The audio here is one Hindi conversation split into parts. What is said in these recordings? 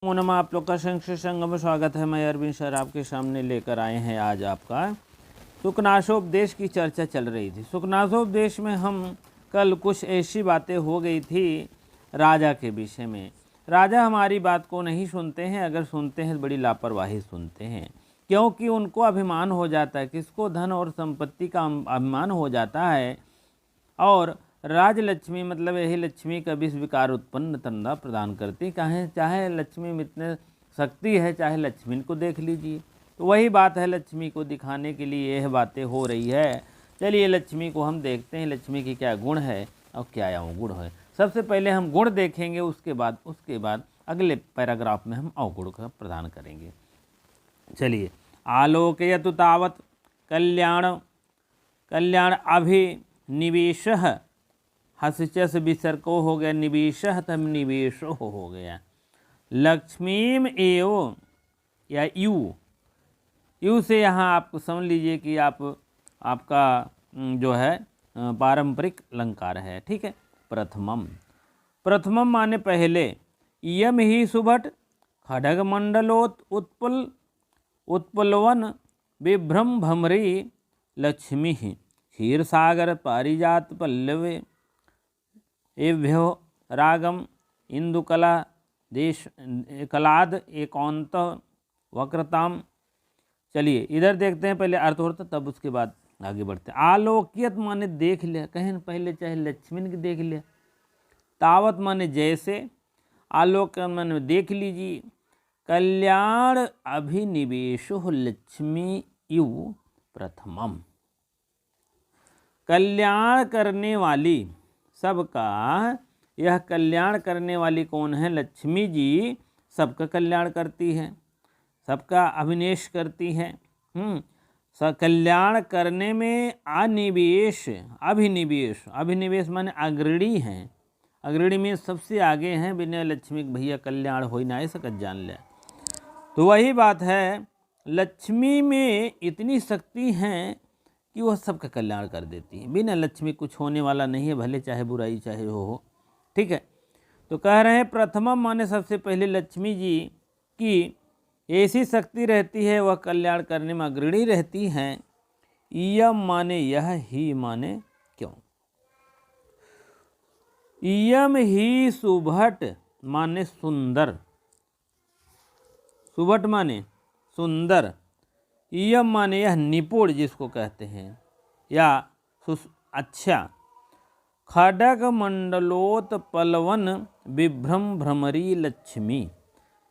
नमः, आप लोग का संक्षिप्त संगम में स्वागत है। मैं अरविंद सर आपके सामने लेकर आए हैं आज आपका सुखनासोपदेश की चर्चा चल रही थी। सुखनासोपदेश में हम कल कुछ ऐसी बातें हो गई थी राजा के विषय में। राजा हमारी बात को नहीं सुनते हैं, अगर सुनते हैं तो बड़ी लापरवाही सुनते हैं, क्योंकि उनको अभिमान हो जाता है। किसको? धन और संपत्ति का अभिमान हो जाता है। और राजलक्ष्मी मतलब यही लक्ष्मी का विष विकार उत्पन्न तंदा प्रदान करती। चाहे लक्ष्मी में इतने शक्ति है, चाहे लक्ष्मी को देख लीजिए। तो वही बात है, लक्ष्मी को दिखाने के लिए यह बातें हो रही है। चलिए लक्ष्मी को हम देखते हैं, लक्ष्मी की क्या गुण है और क्या अवगुण है। सबसे पहले हम गुण देखेंगे, उसके बाद अगले पैराग्राफ में हम अवगुण का प्रदान करेंगे। चलिए, आलोकयतु तावत कल्याण अभिनिवेश, हसचस विसर्को हो गया निवेश, तब निवेश हो गया। लक्ष्मीम एव या यू से यहाँ आप समझ लीजिए कि आपका जो है पारंपरिक अलंकार है। ठीक है। प्रथमम माने पहले, यम ही सुभट खड्ग मंडलोत उत्पलवन विभ्रम भमरी लक्ष्मी क्षीर सागर पारिजात पल्लवे एभ्यो रागम इंदुकला देश कलाद एकांत वक्रताम। चलिए इधर देखते हैं, पहले अर्थ होता तब उसके बाद आगे बढ़ते हैं। आलोकियत माने देख लिया, कहें पहले चाहे लक्ष्मी के देख लिया। तावत माने जैसे, आलोक माने देख लीजिए। कल्याण अभिनिवेशो लक्ष्मी यु प्रथमम, कल्याण करने वाली सबका, यह कल्याण करने वाली कौन है? लक्ष्मी जी सबका कल्याण करती है, सबका अभिनिवेश करती है। कल्याण करने में अभिनिवेश माने अग्रणी हैं। अग्रणी में सबसे आगे हैं, बिना लक्ष्मी भैया कल्याण हो ही ना सकत, जान ले। तो वही बात है, लक्ष्मी में इतनी शक्ति है कि वह सबका कल्याण कर देती है। बिना लक्ष्मी कुछ होने वाला नहीं है, भले चाहे बुराई चाहे हो। ठीक है। तो कह रहे हैं प्रथमम माने सबसे पहले लक्ष्मी जी की ऐसी शक्ति रहती है, वह कल्याण करने में अग्रणी रहती हैं। यम माने यह, ही माने क्यों। यम ही सुभट माने सुंदर, सुभट माने सुंदर। यम माने यह निपुण जिसको कहते हैं, या अच्छा। खड्ग मंडलोत पलवन विभ्रम भ्रमरी लक्ष्मी,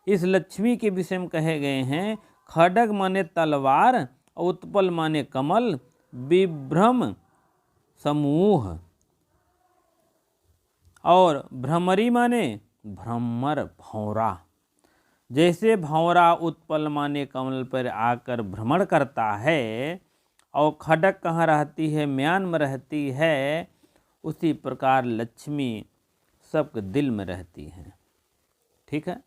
इस लक्ष्मी के विषय में कहे गए हैं। खड्ग माने तलवार, उत्पल माने कमल, विभ्रम समूह, और भ्रमरी माने भ्रमर भौरा। जैसे भौरा उत्पल माने कमल पर आकर भ्रमण करता है, और खड्ग कहाँ रहती है? म्यान में रहती है। उसी प्रकार लक्ष्मी सबके दिल में रहती है। ठीक है।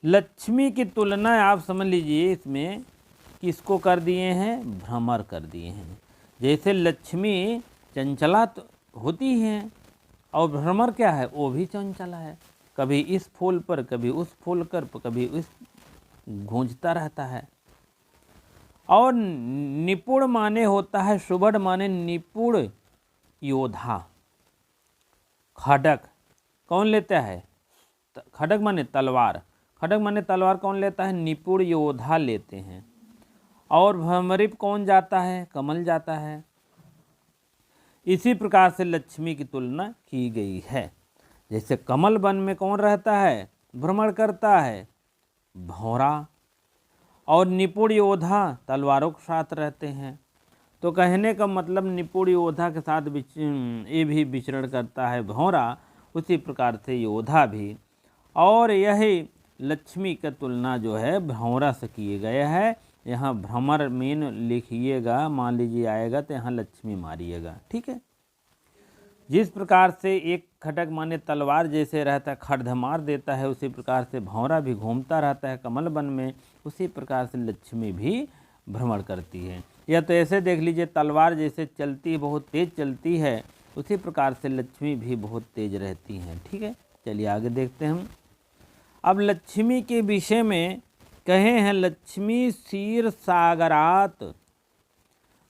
लक्ष्मी की तुलना आप समझ लीजिए इसमें किसको कर दिए हैं? भ्रमर कर दिए हैं। जैसे लक्ष्मी चंचला तो होती हैं, और भ्रमर क्या है? वो भी चंचला है, कभी इस फूल पर कभी उस फूल पर कभी उस गूंजता रहता है। और निपुण माने होता है, सुभट माने निपुण योद्धा। खड्ग कौन लेता है? खड्ग माने तलवार, खड्ग माने तलवार कौन लेता है? निपुण योद्धा लेते हैं। और भ्रमरी कौन जाता है? कमल जाता है। इसी प्रकार से लक्ष्मी की तुलना की गई है। जैसे कमल वन में कौन रहता है? भ्रमण करता है, भौरा। और निपुण योद्धा तलवारों के साथ रहते हैं। तो कहने का मतलब निपुण योद्धा के साथ ये भी विचरण करता है भौरा, उसी प्रकार से योद्धा भी। और यही लक्ष्मी का तुलना जो है भौरा से किए गए है। यहाँ भ्रमर मीन लिखिएगा, मान लीजिए आएगा तो यहाँ लक्ष्मी मारिएगा। ठीक है। जिस प्रकार से एक खड्ग माने तलवार जैसे रहता है, खड्ग मार देता है, उसी प्रकार से भौरा भी घूमता रहता है कमल वन में, उसी प्रकार से लक्ष्मी भी भ्रमण करती है। या तो ऐसे देख लीजिए, तलवार जैसे चलती है, बहुत तेज चलती है, उसी प्रकार से लक्ष्मी भी बहुत तेज रहती हैं। ठीक है। चलिए आगे देखते हैं हम। अब लक्ष्मी के विषय में कहे हैं, लक्ष्मी क्षीर सागरात।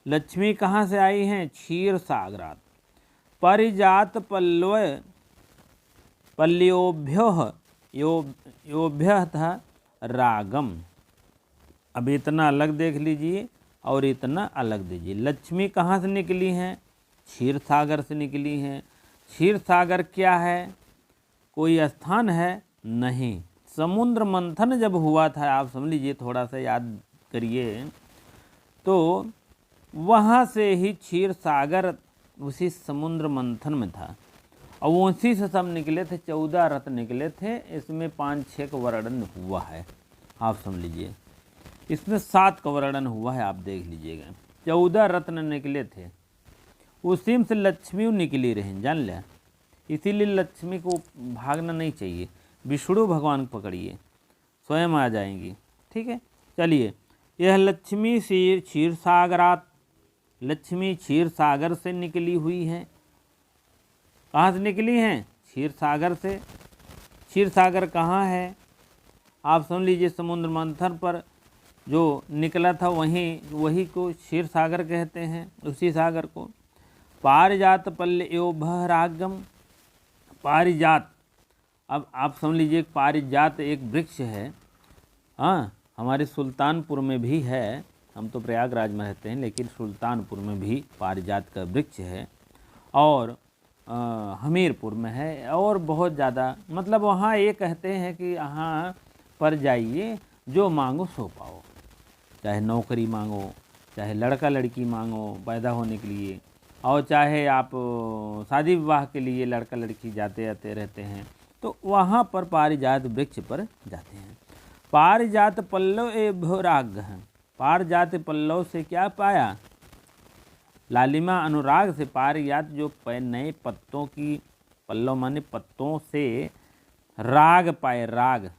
लक्ष्मी कहाँ से आई हैं? क्षीर सागरात। परिजात पल्ल्योभ्यो योभ्य था रागम। अब इतना अलग देख लीजिए और इतना अलग दीजिए। लक्ष्मी कहाँ से निकली हैं? क्षीर सागर से निकली हैं। क्षीर सागर क्या है? कोई स्थान है? नहीं। समुद्र मंथन जब हुआ था, आप समझ लीजिए, थोड़ा सा याद करिए, तो वहाँ से ही क्षीर सागर उसी समुद्र मंथन में था और उसी से सब निकले थे। 14 रत्न निकले थे। इसमें 5-6 का वर्णन हुआ है, आप समझ लीजिए। इसमें 7 का वर्णन हुआ है, आप देख लीजिएगा। 14 रत्न निकले थे, उसी से लक्ष्मी निकली रही, जान लिया। इसीलिए लक्ष्मी को भागना नहीं चाहिए, विष्णु भगवान को पकड़िए, स्वयं आ जाएंगी। ठीक है, चलिए। यह लक्ष्मी क्षीर सागरात, लक्ष्मी क्षीर सागर से निकली हुई है। कहाँ से निकली हैं? क्षीर सागर से। क्षीर सागर कहाँ है? आप समझ लीजिए, समुद्र मंथन पर जो निकला था वही को क्षीर सागर कहते हैं, उसी सागर को। पारिजात पल्ल्योभ्य रागम। पारिजात, अब आप समझ लीजिए, पारिजात एक वृक्ष है। हाँ, हमारे सुल्तानपुर में भी है। हम तो प्रयागराज में रहते हैं, लेकिन सुल्तानपुर में भी पारिजात का वृक्ष है, और हमीरपुर में है, और बहुत ज़्यादा, मतलब वहाँ ये कहते हैं कि यहाँ पर जाइए, जो मांगो सो पाओ। चाहे नौकरी मांगो, चाहे लड़का लड़की मांगो पैदा होने के लिए, और चाहे आप शादी विवाह के लिए लड़का लड़की जाते आते रहते हैं, तो वहाँ पर पारिजात वृक्ष पर जाते हैं। पारिजात पल्लव एभ्योराग है। पारिजात पल्लव से क्या पाया? लालिमा अनुराग से। पारिजात जो नए पत्तों की, पल्लव माने पत्तों से राग पाए। राग,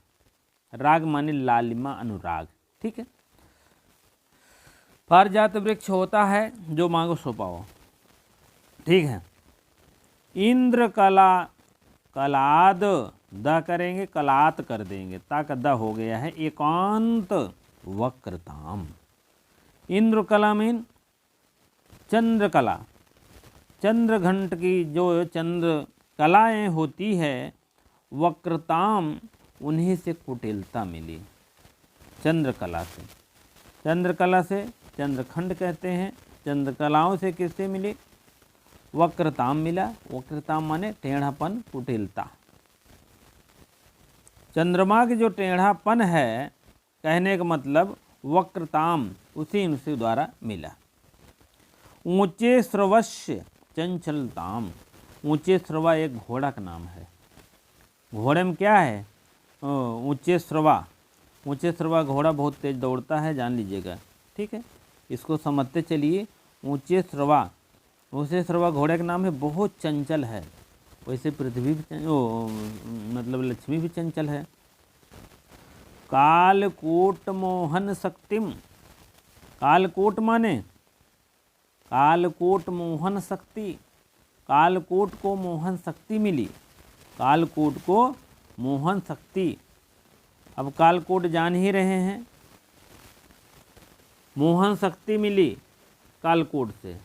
राग माने लालिमा अनुराग। ठीक है, पारिजात वृक्ष होता है जो मांगो सो पाओ। ठीक है। इंद्र कला, कलाद, द करेंगे, कलात कर देंगे, ताक द हो गया है। एकांत वक्रताम। इंद्र कला मीन चंद्रकला। चंद्रघंट की जो चंद्र कलाएँ होती है, वक्रताम, उन्हीं से कुटिलता मिली। चंद्रकला से, चंद्रकला से चंद्रखंड कहते हैं। चंद्रकलाओं से किससे मिली? वक्रताम मिला। वक्रताम माने टेढ़ापन, कुटिलता। चंद्रमा के जो टेढ़ापन है, कहने का मतलब वक्रताम, उसी द्वारा मिला। ऊंचे स्रवस्य चंचलताम। ऊंचे स्रवा एक घोड़ा का नाम है। घोड़े में क्या है? ऊंचे स्रवा। ऊंचे स्रवा घोड़ा बहुत तेज दौड़ता है, जान लीजिएगा। ठीक है, इसको समझते चलिए। ऊंचे स्रवा, ऊंचे स्रवा घोड़े का नाम है, बहुत चंचल है। वैसे पृथ्वी भी मतलब लक्ष्मी भी चंचल है। कालकूट मोहन शक्तिम। कालकूट माने कालकूट मोहन शक्ति। कालकूट को मोहन शक्ति मिली। कालकूट को मोहन शक्ति। अब कालकूट जान ही रहे हैं, मोहन शक्ति मिली कालकूट से।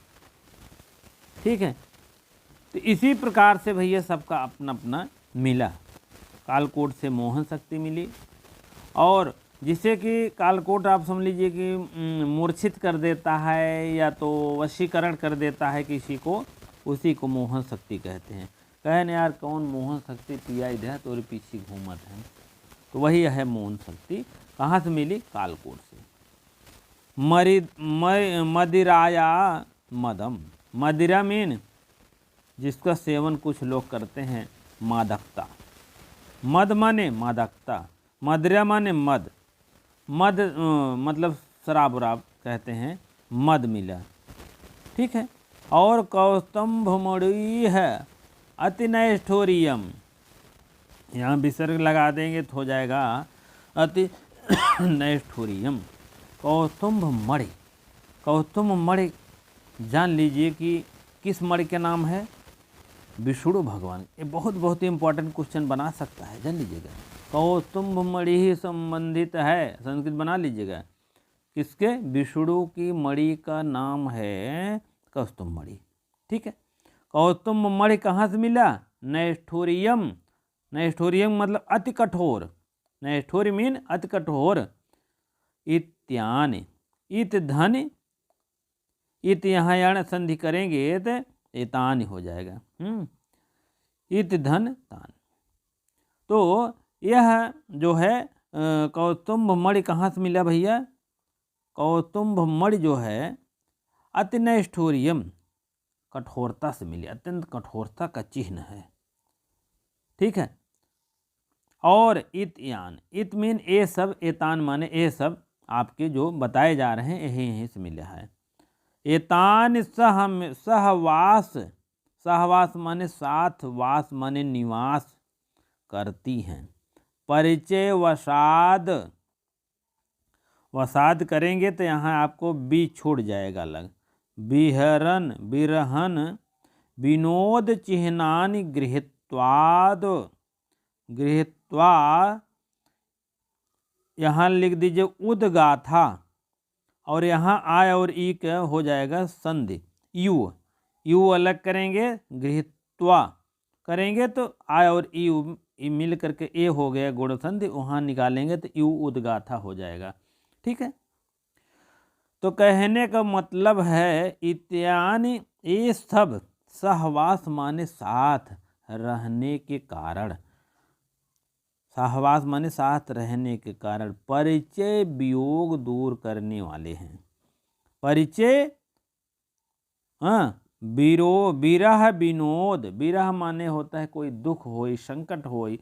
ठीक है, तो इसी प्रकार से भैया सबका अपना अपना मिला। कालकूट से मोहन शक्ति मिली, और जिससे कि कालकूट आप समझ लीजिए कि मूर्छित कर देता है या तो वशीकरण कर देता है किसी को, उसी को मोहन शक्ति कहते हैं। कहने यार कौन मोहन शक्ति पिया इधर तो पीछे घूमत है, तो वही है मोहन शक्ति। कहाँ से मिली? कालकूट से। मदिराया मदम। मदिरा मीन जिसका सेवन कुछ लोग करते हैं, मादकता। मद माने मादकता, मदिरा माने मद। मद मतलब शराब वराब कहते हैं, मद मिला। ठीक है, और कौस्तुभ मणि है अति नैष्ठोरियम। यहाँ विसर्ग लगा देंगे तो हो जाएगा अति नैष्ठोरियम। कौस्तुभ मणि, कौस्तुभ मणि जान लीजिए कि किस मणि के नाम है? विष्णु भगवान। ये बहुत ही इंपॉर्टेंट क्वेश्चन बना सकता है, जान लीजिएगा। कौस्तुभ मणि ही संबंधित है, संस्कृत बना लीजिएगा, किसके? विष्णु की मणि का नाम है कौस्तुभ मणि। ठीक है, कौस्तुभ मणि कहाँ से मिला? नैष्ठुरियम। नैष्ठुरियम मतलब अति कठोर, नैष्ठुर्य मीन अति कठोर। इत्यानि, इत धन, इत यहाँ यान संधि करेंगे तो एतान हो जाएगा। इत धन तान। तो यह जो है कौस्तुभ मणि कहाँ से मिला भैया? कौस्तुभ मणि जो है अति नैष्ठुर्यम, कठोरता से मिली, अत्यंत कठोरता का चिन्ह है। ठीक है, और इत यान, इत मीन ये सब, एतान माने ये सब आपके जो बताए जा रहे हैं यहीं से मिला है। एतान सहवास, सहवास माने साथ, वास माने निवास करती हैं। परिचय वसाद, वसाद करेंगे तो यहाँ आपको बी छूट जाएगा अलग। विहरन, विरहन, विनोद चिह्नानि गृहीत्वाद, गृहीत्वा यहाँ लिख दीजिए उदगाथा, और यहाँ आय और ई का हो जाएगा संधि। यू, यू अलग करेंगे, गृहीत्वा करेंगे तो आय और ई मिल करके ए हो गया गुण संधि, वहाँ निकालेंगे तो यू उदगाथा हो जाएगा। ठीक है, तो कहने का मतलब है इत्यानि ये सब सहवास माने साथ रहने के कारण, सहवास माने साथ रहने के कारण परिचय वियोग दूर करने वाले हैं। परिचय विरह विनोद, विरह माने होता है कोई दुख होई, संकट होई,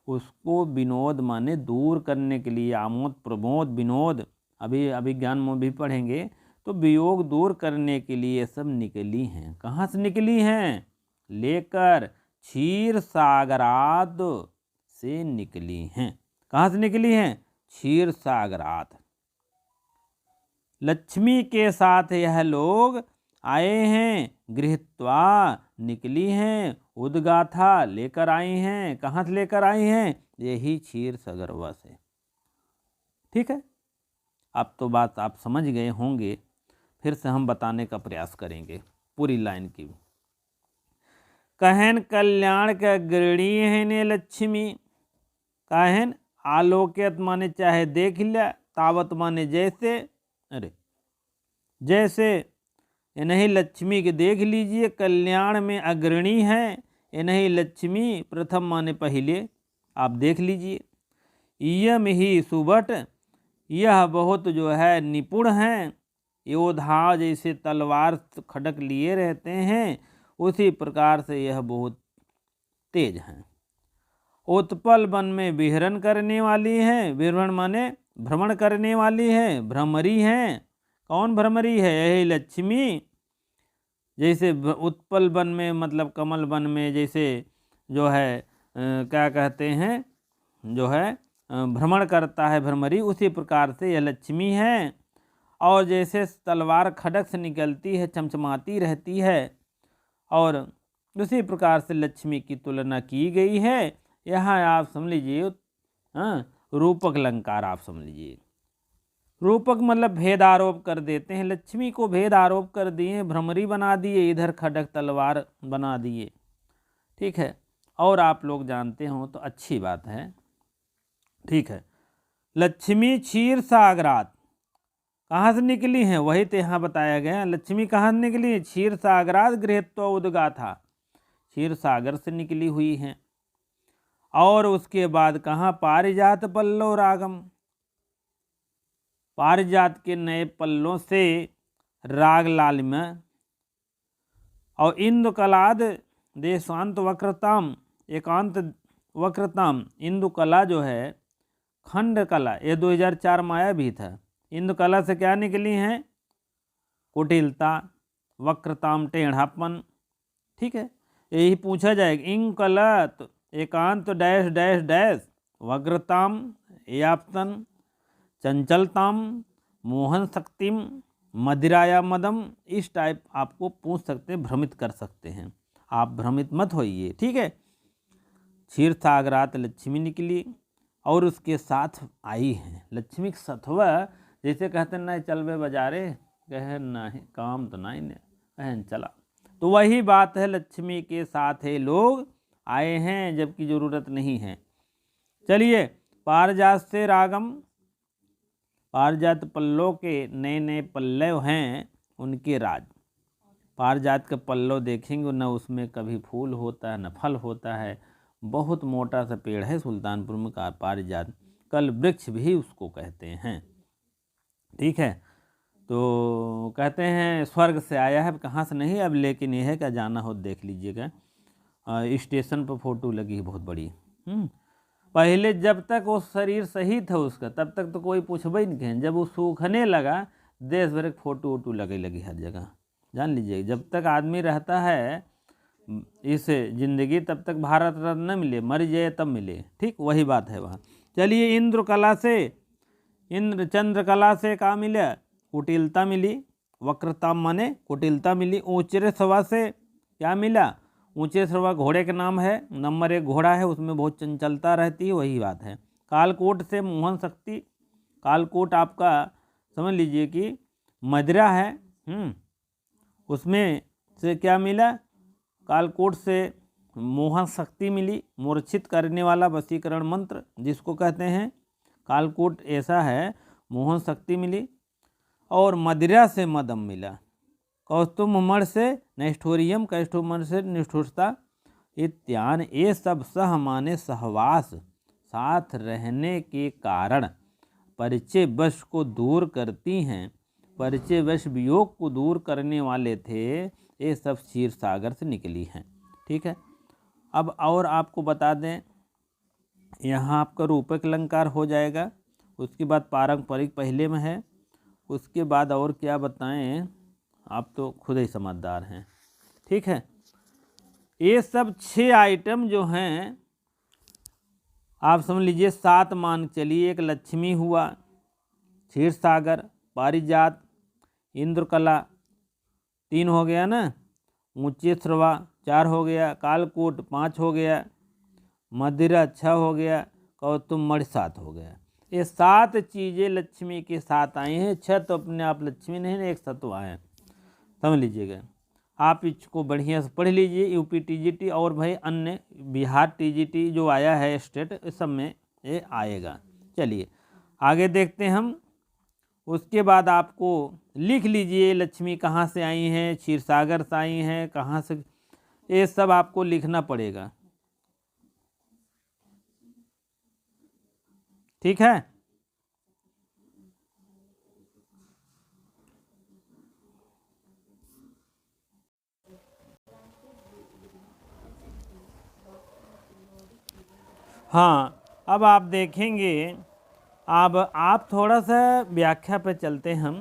उसको विनोद माने दूर करने के लिए, आमोद प्रमोद विनोद, अभी अभिज्ञान में भी पढ़ेंगे, तो वियोग दूर करने के लिए सब निकली हैं। कहाँ से निकली हैं? लेकर क्षीर सागरात से निकली हैं। कहाँ से निकली हैं? क्षीर सागरात। लक्ष्मी के साथ यह लोग आए हैं, गृहीत्वा निकली हैं, उदगाथा लेकर आई हैं। कहाँ से लेकर आई हैं? यही क्षीर सागरवा से। ठीक है, अब तो बात आप समझ गए होंगे, फिर से हम बताने का प्रयास करेंगे पूरी लाइन की। कहन कल्याण का गृणी है ने लक्ष्मी, कहन आलोकित माने चाहे देख लिया, तावत माने जैसे, अरे जैसे, ये नहीं लक्ष्मी के देख लीजिए, कल्याण में अग्रणी है, ये नहीं लक्ष्मी प्रथम माने पहले, आप देख लीजिए। यम ही सुबट, यह बहुत जो है निपुण हैं, योद्धा जैसे तलवार खड़क लिए रहते हैं, उसी प्रकार से यह बहुत तेज हैं। उत्पल वन में विहरण करने वाली हैं, विहरण माने भ्रमण करने वाली है, भ्रमरी हैं। कौन भ्रमरी है? यही लक्ष्मी। जैसे उत्पल वन में मतलब कमल वन में जैसे जो है क्या कहते हैं, जो है भ्रमण करता है भ्रमरी, उसी प्रकार से यह लक्ष्मी है। और जैसे तलवार खड़क से निकलती है, चमचमाती रहती है, और उसी प्रकार से लक्ष्मी की तुलना की गई है। यहाँ आप समझ लीजिए रूपक अलंकार आप समझ लीजिए। रूपक मतलब भेद आरोप कर देते हैं, लक्ष्मी को भेद आरोप कर दिए, भ्रमरी बना दिए, इधर खड़क तलवार बना दिए। ठीक है, और आप लोग जानते हो तो अच्छी बात है। ठीक है, लक्ष्मी क्षीर सागरात कहाँ से निकली हैं? वही तो यहाँ बताया गया। लक्ष्मी कहाँ से निकली? क्षीर सागरात गृहीत्वा उदगाथा, क्षीर सागर से निकली हुई हैं। और उसके बाद कहाँ? पारिजात पल्लव रागम, पारिजात के नए पल्लों से राग लाल में। और इंदु कलाद देशांत वक्रताम, एकांत वक्रताम, इंदु कला जो है खंड कला, ये 2004 में आया भी था। इंदु कला से क्या निकली हैं? कुटिलता, वक्रताम टेढ़ापन। ठीक है, यही पूछा जाएगा। इंग कला तो एकांत डैश डैश डैश, वक्रताम यापतन, चंचलताम, मोहन शक्तिम, मदिराया मदम, इस टाइप आपको पूछ सकते हैं, भ्रमित कर सकते हैं। आप भ्रमित मत होइए। ठीक है, क्षीर सागरात लक्ष्मी निकली, और उसके साथ आई हैं। लक्ष्मी सत्वा जैसे कहते ना चल बे बाजारे, कहे नहीं काम तो नहीं ने कहन चला, तो वही बात है, लक्ष्मी के साथ है लोग आए हैं जबकि ज़रूरत नहीं है। चलिए, पारिजात से रागम, पारिजात पल्लव के नए नए पल्लव हैं उनके राज। पारिजात का पल्लव देखेंगे न उसमें कभी फूल होता है न फल होता है, बहुत मोटा सा पेड़ है सुल्तानपुर में का पारिजात, कल वृक्ष भी उसको कहते हैं। ठीक है, तो कहते हैं स्वर्ग से आया है, कहाँ से नहीं अब, लेकिन यह है क्या जाना हो देख लीजिएगा। स्टेशन पर फोटो लगी बहुत बड़ी। पहले जब तक वो शरीर सही था उसका तब तक तो कोई पूछबे नहीं कहें, जब वो सूखने लगा देश भर के फोटो वोटो लगी हर जगह। जान लीजिए, जब तक आदमी रहता है इस जिंदगी तब तक भारत रत्न न मिले, मर जाए तब मिले। ठीक वही बात है वहाँ। चलिए, इंद्रकला से, इंद्र चंद्रकला से क्या मिला, कुटिलता मिली, वक्रता माने कुटिलता मिली। ऊंचे सवा से क्या मिला, ऊंचे सवा घोड़े का नाम है, नंबर 1 घोड़ा है, उसमें बहुत चंचलता रहती है, वही बात है। कालकोट से मोहन शक्ति, कालकोट आपका समझ लीजिए कि मदिरा है, उसमें से क्या मिला, कालकोट से मोहन शक्ति मिली, मूर्छित करने वाला वशीकरण मंत्र जिसको कहते हैं, कालकोट ऐसा है, मोहन शक्ति मिली। और मदिरा से मदम मिला, कौस्तुभमणि से नैष्ठोरियम, कौस्तुभमणि से निष्ठुरता इत्यान, ये सब सह माने सहवास, साथ रहने के कारण परिचय वश को दूर करती हैं। परिचय वश वियोग को दूर करने वाले थे, ये सब क्षीर सागर से निकली हैं। ठीक है, अब और आपको बता दें, यहाँ आपका रूपक अलंकार हो जाएगा, उसके बाद पारंपरिक पहले में है, उसके बाद और क्या बताएं, आप तो खुद ही समझदार हैं। ठीक है, ये सब 6 आइटम जो हैं आप समझ लीजिए, 7 मान चलिए। एक लक्ष्मी हुआ, क्षीर सागर, पारिजात, इंद्रकला 3 हो गया ना, ऊंचे श्रवा 4 हो गया, कालकोट 5 हो गया, मदिरा 6 हो गया, कौस्तुभमणि 7 हो गया। ये 7 चीज़ें लक्ष्मी के साथ आई हैं। 6 तो अपने आप लक्ष्मी नहीं, एक सत्व आए, समझ लीजिएगा। आप इसको बढ़िया से पढ़ लीजिए। यूपी टीजीटी और भाई अन्य बिहार टीजीटी जो आया है स्टेट, इस सब में ये आएगा। चलिए आगे देखते हैं हम। उसके बाद आपको लिख लीजिए लक्ष्मी कहाँ से आई हैं, क्षीर सागर से आई हैं, कहाँ से, ये सब आपको लिखना पड़ेगा। ठीक है, हाँ अब आप देखेंगे, अब आप थोड़ा सा व्याख्या पे चलते हम,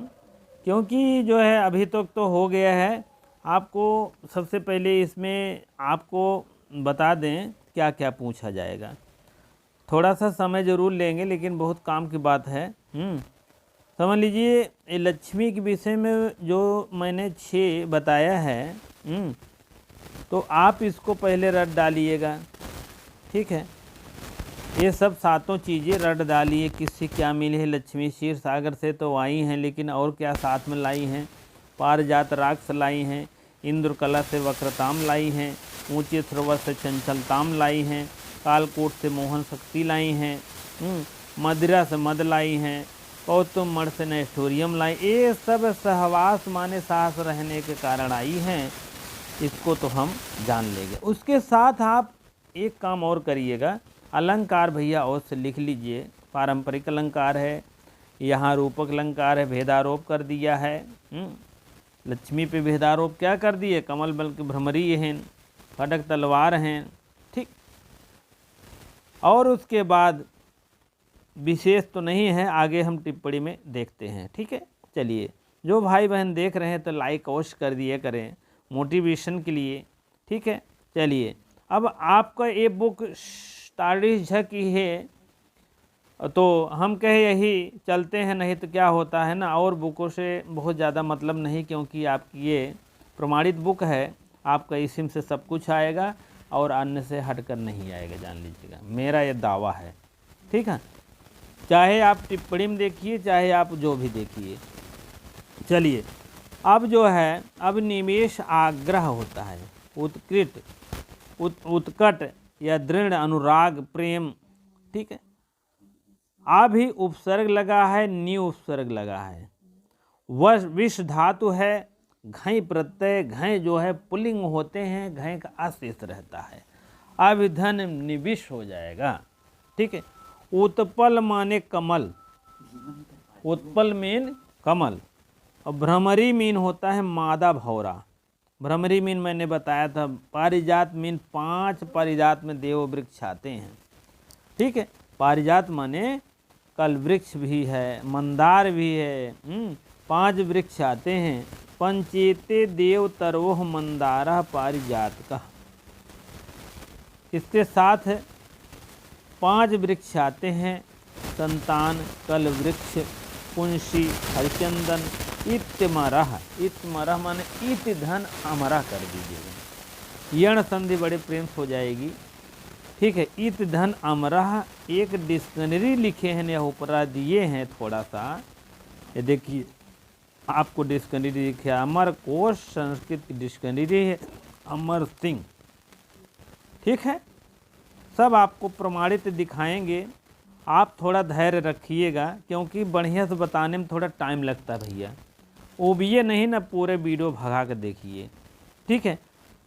क्योंकि जो है अभी तक तो हो गया है। आपको सबसे पहले इसमें आपको बता दें क्या क्या पूछा जाएगा। थोड़ा सा समय ज़रूर लेंगे लेकिन बहुत काम की बात है। समझ लीजिए, ये लक्ष्मी के विषय में जो मैंने 6 बताया है, तो आप इसको पहले रट डालिएगा। ठीक है, ये सब 7 चीज़ें रट डालिए। किससे क्या मिली है, लक्ष्मी क्षीर सागर से तो आई हैं, लेकिन और क्या साथ में लाई हैं, पारिजात राग से लाई हैं, इंद्रकला से वक्रताम लाई हैं, ऊंचे सरोवर से चंचलताम लाई हैं, कालकोट से मोहन शक्ति लाई हैं, मदिरा से मद लाई हैं, कौस्तुभमणि से नैष्ठोरियम लाई। ये सब सहवास माने साहस रहने के कारण आई हैं, इसको तो हम जान लेंगे। उसके साथ आप एक काम और करिएगा, अलंकार भैया और से लिख लीजिए। पारंपरिक अलंकार है, यहाँ रूपक अलंकार है, भेदारोप कर दिया है। लक्ष्मी पे भेदारोप क्या कर दिए, कमल बल के भ्रमरी हैं, खड्ग तलवार हैं। ठीक, और उसके बाद विशेष तो नहीं है, आगे हम टिप्पणी में देखते हैं। ठीक है, चलिए जो भाई बहन देख रहे हैं तो लाइक अवश्य कर दिए करें मोटिवेशन के लिए। ठीक है, चलिए अब आपका ये बुक तारीख झ की है, तो हम कहे यही चलते हैं, नहीं तो क्या होता है ना, और बुकों से बहुत ज़्यादा मतलब नहीं, क्योंकि आपकी ये प्रमाणित बुक है, आपका इसी से सब कुछ आएगा और अन्य से हटकर नहीं आएगा, जान लीजिएगा, मेरा ये दावा है। ठीक है, चाहे आप टिप्पणी में देखिए चाहे आप जो भी देखिए। चलिए अब जो है, अब निवेश आग्रह होता है, उत्कृट उत्कट या दृढ़ अनुराग प्रेम, ठीक है। आ भी उपसर्ग लगा है, नी उपसर्ग लगा है, वह विष धातु है, घई प्रत्यय, घय जो है पुल्लिंग होते हैं, घय का अशेष रहता है, अभिधन निविष हो जाएगा, ठीक है। उत्पल माने कमल, उत्पल मीन कमल, और भ्रमरी मीन होता है मादा भौरा। भ्रमरी मीन मैंने बताया था, पारिजात मीन 5 पारिजात में देव वृक्ष आते हैं, ठीक है। पारिजात माने कल वृक्ष भी है, मंदार भी है, 5 वृक्ष आते हैं। पंचेते देव तरवोह मंदारा पारिजात का, इसके साथ 5 वृक्ष आते हैं, संतान, कल वृक्ष, पुंसी, हरिचंदन, इत्यमरह, इत्यमरह माने इत धन अमरा कर दीजिएगा, यण संधि बड़े प्रेम से हो जाएगी, ठीक है। इत धन अमरह एक डिक्शनरी लिखे हैं या ऊपरा दिए हैं थोड़ा सा, ये देखिए आपको डिक्शनरी लिखे, अमर कोश संस्कृत की डिक्शनरी है, अमर सिंह, ठीक है। सब आपको प्रमाणित दिखाएंगे, आप थोड़ा धैर्य रखिएगा क्योंकि बढ़िया से बताने में थोड़ा टाइम लगता है भैया, ओबिए नहीं ना, पूरे वीडियो भगा कर देखिए, ठीक है।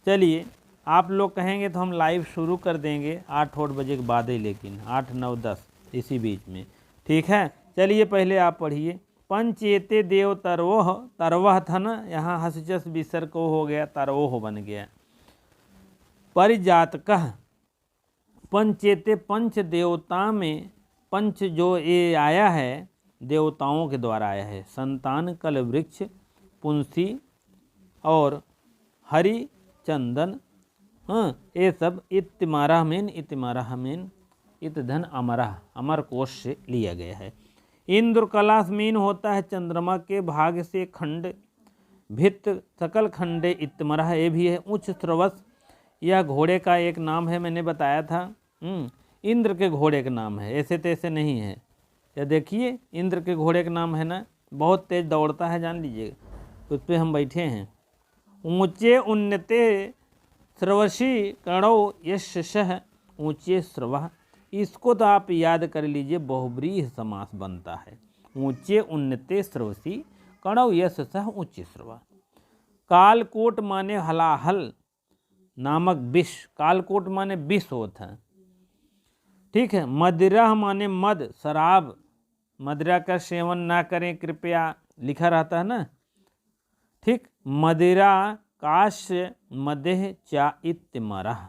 चलिए आप लोग कहेंगे तो हम लाइव शुरू कर देंगे 8 बजे के बाद ही, लेकिन 8, 9, 10 इसी बीच में, ठीक है। चलिए पहले आप पढ़िए, पंचेते देव तरवोह, तरवह था ना, यहाँ हसचस विसर्ग को हो गया, तरवोह बन गया। परिजातकः, पंचेते पंच देवता में पंच जो ये आया है देवताओं के द्वारा आया है, संतान, कल वृक्ष, पुंसी और हरि चंदन, हाँ ये सब इतिमारा मेन, इतिमारा मेन, इत धन अमरा, अमर कोश से लिया गया है। इंद्र कलास मीन होता है चंद्रमा के भाग से खंड, भित्त सकल खंडे इतमरह, ये भी है। उच्च स्रवस, यह घोड़े का एक नाम है, मैंने बताया था, इंद्र के घोड़े का नाम है, ऐसे तैसे नहीं है। या देखिए इंद्र के घोड़े का नाम है ना, बहुत तेज दौड़ता है, जान लीजिएगा, उस पर हम बैठे हैं। ऊंचे उन्नते स्रवसी कणो यशः, ऊंचे स्रवः, इसको तो आप याद कर लीजिए, बहुब्रीहि समास बनता है। ऊंचे उन्नते स्रवसी कणो यशः ऊंचे स्रवः। कालकोट माने हलाहल नामक विष, कालकोट माने विष होता है, ठीक है। मदिरा माने मद, शराब, मदिरा का सेवन ना करें कृपया, लिखा रहता है ना, ठीक। मदिरा काश्य मदेह चा इत्यमरः।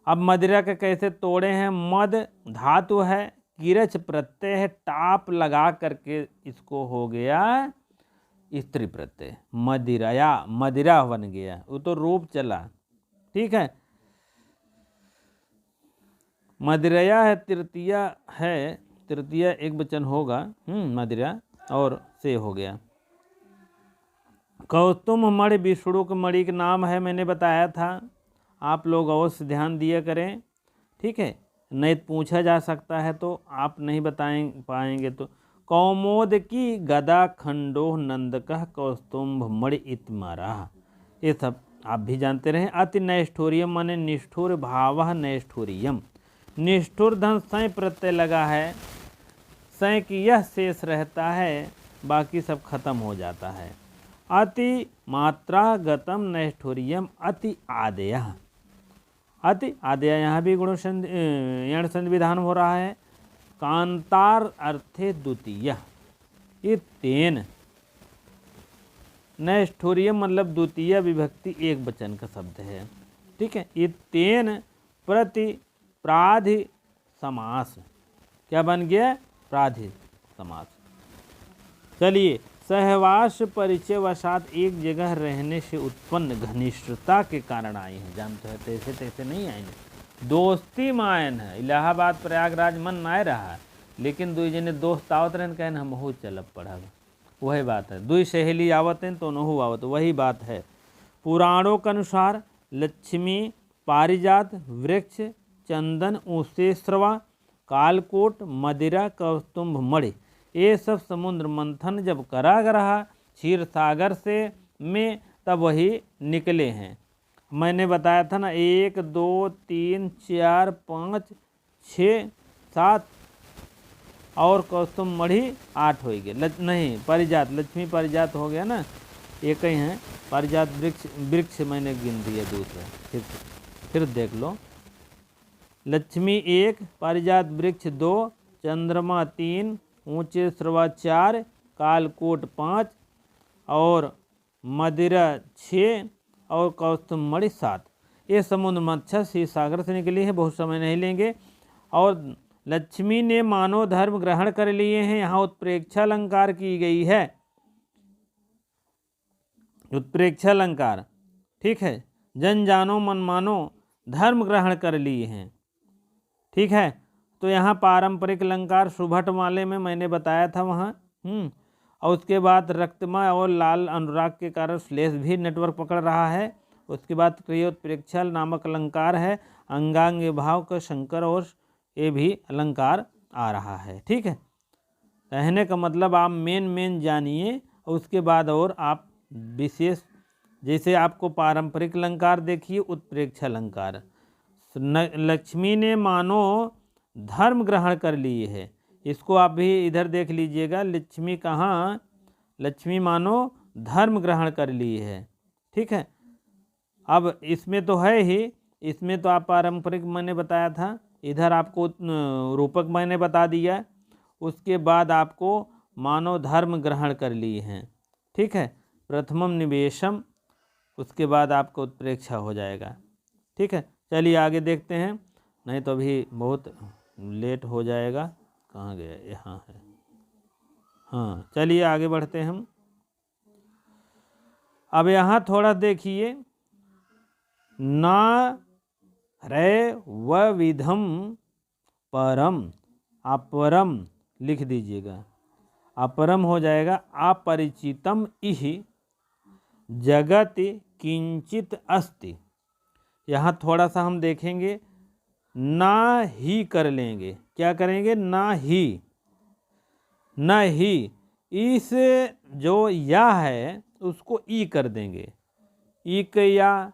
अब मदिरा के कैसे तोड़े हैं, मद धातु है, किरच प्रत्यय है, टाप लगा करके इसको हो गया स्त्री प्रत्यय, मदिराया, मदिरा बन गया, वो तो रूप चला, ठीक है। मदिरया है, तृतीया है, तृतीया एक वचन होगा, मदिरा, और से हो गया। कौस्तुभ मणि विष्णु के मणि का नाम है, मैंने बताया था, आप लोग अवश्य ध्यान दिया करें, ठीक है। नहीं पूछा जा सकता है तो आप नहीं पाएंगे तो। कौमोद की गदा खंडो नंदकः कौस्तुभ मणि इतमरः, ये सब आप भी जानते रहे। अति नैष्ठुर्यम माने निष्ठुर, भावः नैष्ठुर्यम, निष्ठुर धन सय प्रत्यय लगा है, सय की यह शेष रहता है, बाकी सब खत्म हो जाता है। अति मात्रा गतम नैष्ठुर्यम अति आदेयः, अति आदेय, यहाँ भी गुण यण संधि विधान हो रहा है। कांतार अर्थे द्वितीय, ये तेन, नैष्ठुर्यम मतलब द्वितीय विभक्ति एक वचन का शब्द है, ठीक है। ये तेन प्रति प्राधि समास, क्या बन गया, प्राधि समास। चलिए, सहवास परिचय वसात एक जगह रहने से उत्पन्न घनिष्ठता के कारण आए हैं, जानते हैं, तैसे तैसे नहीं आएंगे, दोस्ती मायन है। इलाहाबाद प्रयागराज मन ना रहा, लेकिन दुई जने दोस्त आवत रहन, कहन हम हो चलब पढ़ब, वही बात है। दुई सहेली आवत हैं तो नहु आवत, वही बात है। पुराणों के अनुसार लक्ष्मी, पारिजात, वृक्ष, चंदन, ऊसे स्रवा, कालकोट, मदिरा, कौस्तुभ मणि, ये सब समुद्र मंथन जब करा रहा क्षीर सागर से में, तब वही निकले हैं। मैंने बताया था ना 1 2 3 4 5 6 7 और कौस्तुभ मणि 8 हो गए। नहीं, पारिजात, लक्ष्मी पारिजात हो गया ना, एक ही हैं। पारिजात वृक्ष मैंने गिन दिया दूसरा, फिर देख लो। लक्ष्मी 1, पारिजात वृक्ष 2, चंद्रमा 3, ऊंचे श्रवा 4, कालकोट 5 और मदिरा 6 और कौस्तुभ मणि 7। ये समुद्र मत्स्य क्षीर सागर से निकली है, बहुत समय नहीं लेंगे। और लक्ष्मी ने मानव धर्म ग्रहण कर लिए हैं, यहाँ उत्प्रेक्षा अलंकार की गई है, उत्प्रेक्षा अलंकार, ठीक है। जन जानो मन मानो धर्म ग्रहण कर लिए हैं, ठीक है। तो यहाँ पारंपरिक अलंकार सुभट वाले में मैंने बताया था वहाँ। और उसके बाद रक्तमय और लाल अनुराग के कारण श्लेष भी नेटवर्क पकड़ रहा है। उसके बाद क्रियोत्प्रेक्षा नामक अलंकार है, अंगांग भाव का शंकर और ये भी अलंकार आ रहा है, ठीक है। कहने का मतलब आप मेन जानिए, उसके बाद और आप विशेष, जैसे आपको पारंपरिक अलंकार देखिए, उत्प्रेक्षा अलंकार। लक्ष्मी ने मानो धर्म ग्रहण कर लिए है, इसको आप भी इधर देख लीजिएगा। लक्ष्मी कहाँ, लक्ष्मी मानो धर्म ग्रहण कर ली है, ठीक है। अब इसमें तो है ही, इसमें तो आप पारंपरिक मैंने बताया था, इधर आपको रूपक मैंने बता दिया। उसके बाद आपको मानव धर्म ग्रहण कर लिए हैं, ठीक है। प्रथमम निवेशम, उसके बाद आपको उत्प्रेक्षा हो जाएगा, ठीक है। चलिए आगे देखते हैं, नहीं तो अभी बहुत लेट हो जाएगा। कहाँ गया, यहाँ है, हाँ। चलिए आगे बढ़ते हैं हम। अब यहाँ थोड़ा देखिए, ना रे व विधम परम, अपरम लिख दीजिएगा, अपरम हो जाएगा अपरिचितम इहि जगत किंचित अस्ति। यहाँ थोड़ा सा हम देखेंगे, ना ही कर लेंगे, क्या करेंगे, ना ही, ना ही, इस जो या है उसको ई कर देंगे, ई क या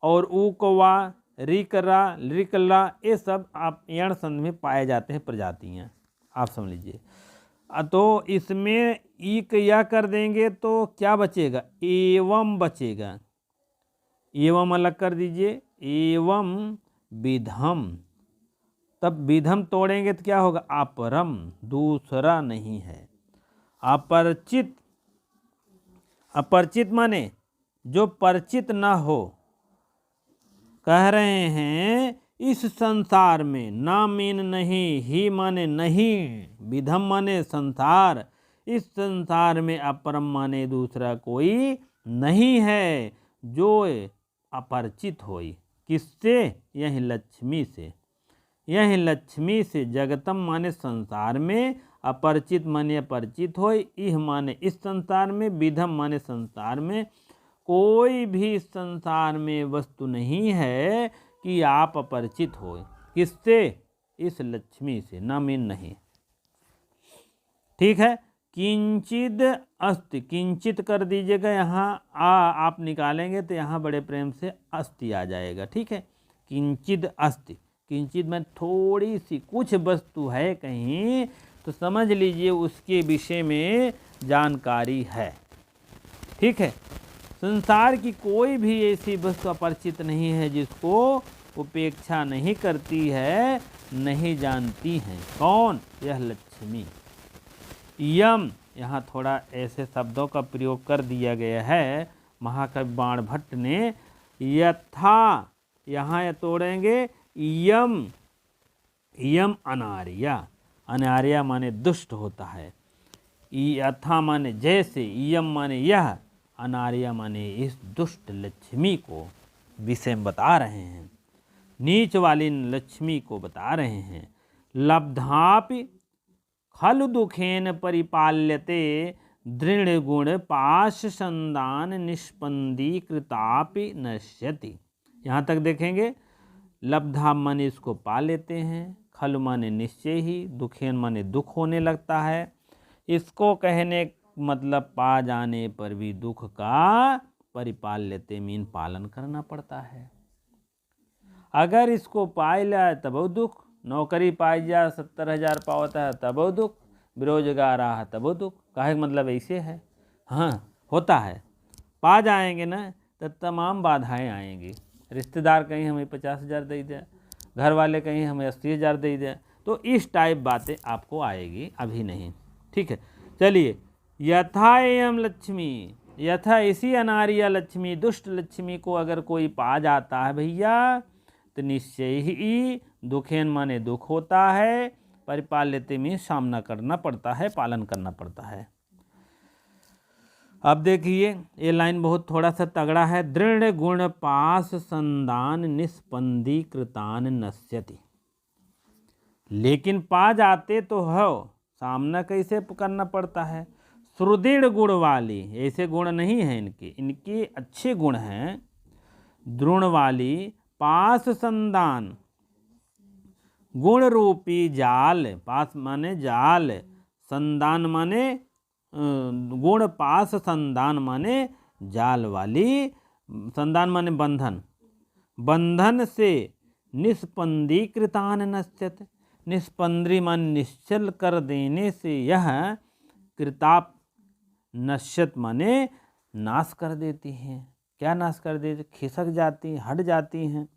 और ऊ को वा, रिकरा, रिकला, ये सब आप यण संध में पाए जाते हैं प्रजातियाँ, आप समझ लीजिए। तो इसमें ई क या कर देंगे तो क्या बचेगा, एवं बचेगा, एवं अलग कर दीजिए, एवं विधम, तब विधम तोड़ेंगे तो क्या होगा, अपरम, दूसरा नहीं है। अपरिचित, अपरिचित माने जो परिचित ना हो, कह रहे हैं इस संसार में, ना मीन नहीं, ही माने नहीं, विधम माने संसार, इस संसार में अपरम माने दूसरा कोई नहीं है जो अपरिचित होई। किससे, यही लक्ष्मी से, यही लक्ष्मी से। जगतम माने संसार में, अपरिचित माने अपरिचित होई, इह माने इस संसार में, विधम माने संसार में। कोई भी संसार में वस्तु नहीं है कि आप अपरिचित हो, किससे, इस लक्ष्मी से, ना मीन नहीं, ठीक है। किंचिद अस्ति, किंचित कर दीजिएगा, यहाँ आप निकालेंगे तो यहाँ बड़े प्रेम से अस्ति आ जाएगा, ठीक है। किंचिद अस्ति, किंचित में थोड़ी सी कुछ वस्तु है कहीं, तो समझ लीजिए उसके विषय में जानकारी है, ठीक है। संसार की कोई भी ऐसी वस्तु अपरिचित नहीं है जिसको उपेक्षा नहीं करती है, नहीं जानती हैं। कौन, यह लक्ष्मी। यम, यहाँ थोड़ा ऐसे शब्दों का प्रयोग कर दिया गया है महाकवि बाणभट्ट ने। यथा, यहाँ तोड़ेंगे, यम, यम अनार्या, अनार्या माने दुष्ट होता है, यथा माने जैसे, यम माने यह, अनार्या माने इस दुष्ट लक्ष्मी को विषय में बता रहे हैं, नीच वाली लक्ष्मी को बता रहे हैं। लब्धापि खलु दुखेन परिपाल्यते दृढ़ गुण पाश संदान निष्पंदीकृतापि नश्यति। यहाँ तक देखेंगे, लब्धा मन इसको पा लेते हैं, खलु माने निश्चय ही, दुखेन माने दुख होने लगता है। इसको कहने मतलब पा जाने पर भी दुख का परिपाल्यते मीन पालन करना पड़ता है। अगर इसको पाई लिया तब वो दुख, नौकरी पाई जा 70,000 पावता है तब वो दुख, बेरोजगार रहा तब वो दुख, काहे मतलब ऐसे है। हाँ होता है, पा जाएंगे ना तो तमाम बाधाएं आएंगी। रिश्तेदार कहीं हमें 50,000 दे दे, घर वाले कहीं हमें 80,000 दे दे, तो इस टाइप बातें आपको आएगी, अभी नहीं। ठीक है, चलिए। यथा एवं लक्ष्मी, यथा इसी अनार्य लक्ष्मी, दुष्ट लक्ष्मी को अगर कोई पा जाता है भैया तो निश्चय ही दुखेन माने दुख होता है, परिपाल्यते में सामना करना पड़ता है, पालन करना पड़ता है। अब देखिए ये लाइन बहुत थोड़ा सा तगड़ा है। दृढ़ गुण पास संदान निस्पंदी कृतान नश्यति। लेकिन पा जाते तो हो, सामना कैसे करना पड़ता है। सुदृढ़ गुण वाली, ऐसे गुण नहीं हैं इनके अच्छे गुण हैं। दृढ़ वाली, पास संदान, गुण रूपी जाल, पास माने जाल, संदान माने गुण, पास संदान माने जाल वाली, संदान माने बंधन, बंधन से निस्पंदी कृतान नश्यत, निस्पंदी मान निश्चल कर देने से यह कृताप नश्यत माने नाश कर देती हैं। क्या नाश कर देती, खिसक जाती, हट जाती हैं।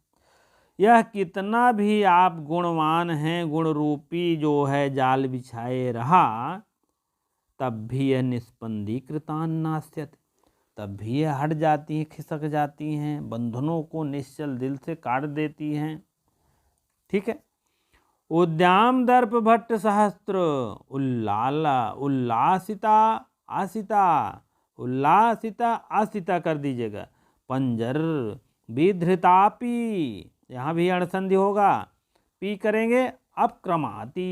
यह कितना भी आप गुणवान हैं, गुण रूपी जो है जाल बिछाए रहा, तब भी यह निस्पंदी कृतान नाश्यत, तब भी यह हट जाती हैं, खिसक जाती हैं, बंधनों को निश्चल दिल से काट देती हैं। ठीक है। उद्याम दर्प भट्ट सहस्त्र उल्लासिता आसिता, उल्लासिता आसिता कर दीजिएगा। पंजर विधृतापी, यहाँ भी अणसंधि होगा, पी करेंगे अपक्रमाती,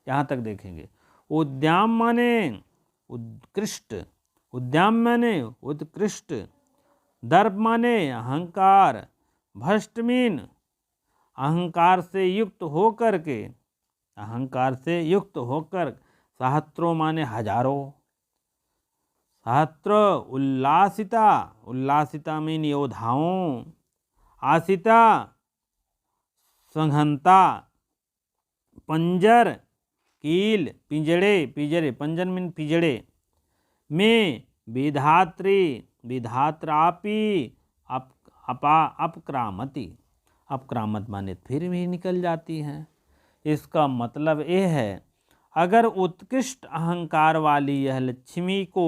यहाँ तक देखेंगे। उद्याम माने उत्कृष्ट, उद्याम माने उत्कृष्ट, दर्प माने अहंकार, भ्रष्ट मीन अहंकार से युक्त होकर के, अहंकार से युक्त होकर, सहस्त्रों माने हजारों, सहस्त्र, उल्लासिता, उल्लासिता मीन योद्धाओं, आसिता संहंता, पंजर कील, पिंजड़े, पिंजरे, पंजर मीन पिंजड़े में, विधात्री, विधात्रापी, अपक्रामती, अपक्रामत माने फिर भी निकल जाती हैं। इसका मतलब ये है, अगर उत्कृष्ट अहंकार वाली यह लक्ष्मी को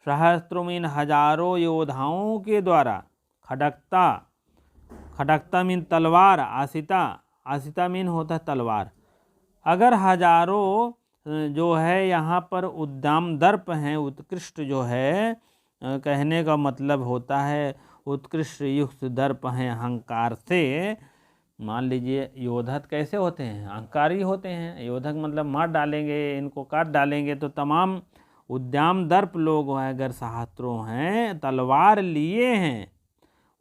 सहस्त्रों मीन हजारों योद्धाओं के द्वारा खड़कता, खड़कता मीन तलवार, आसिता, आसिता मीन होता है तलवार, अगर हजारों जो है यहाँ पर उद्दाम दर्प हैं, उत्कृष्ट जो है, कहने का मतलब होता है उत्कृष्ट युक्त दर्प हैं अहंकार से। मान लीजिए योधक कैसे होते हैं, अहंकारी होते हैं। योधक मतलब मार डालेंगे, इनको काट डालेंगे, तो तमाम उद्दाम दर्प लोग हैं, अगर सहस्त्रों हैं, तलवार लिए हैं,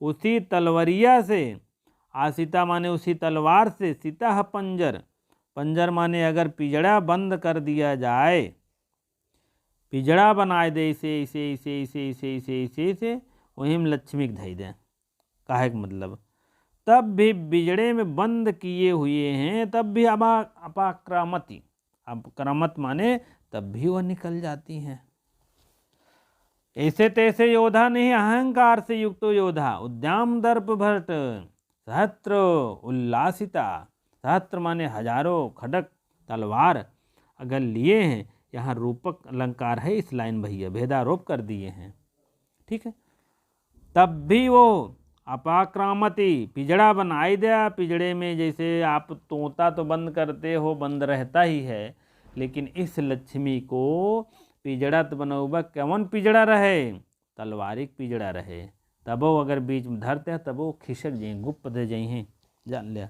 उसी तलवरिया से, आसिता माने उसी तलवार से, सीता पंजर, पंजर माने अगर पिजड़ा बंद कर दिया जाए, पिजड़ा बनाए दे इसे इसे इसे इसे इसे इसे इसे इसे वहीं में लक्ष्मी धई दें, काहे का मतलब, तब भी बिजड़े में बंद किए हुए हैं, तब भी अपाक्रामती, अपक्रामत माने तब भी वह निकल जाती हैं। ऐसे तैसे योद्धा नहीं, अहंकार से युक्त योद्धा, उद्याम दर्प भट्ट, सहस्त्र उल्लासिता, सहस्त्र माने हजारों, खड़क तलवार अगर लिए हैं, यहाँ रूपक अलंकार है इस लाइन भैया, भेदारोप कर दिए हैं। ठीक है, तब भी वो अपाक्रामती, पिजड़ा बनाई दिया, पिजड़े में जैसे आप तोता तो बंद करते हो, बंद रहता ही है, लेकिन इस लक्ष्मी को पिजड़ा तो बनौबा, कौन पिजड़ा रहे, तलवारिक पिजड़ा रहे, तब वो अगर बीच में धरते हैं तब वो खिसक जाए, गुप्त दे जाए हैं, जान लिया।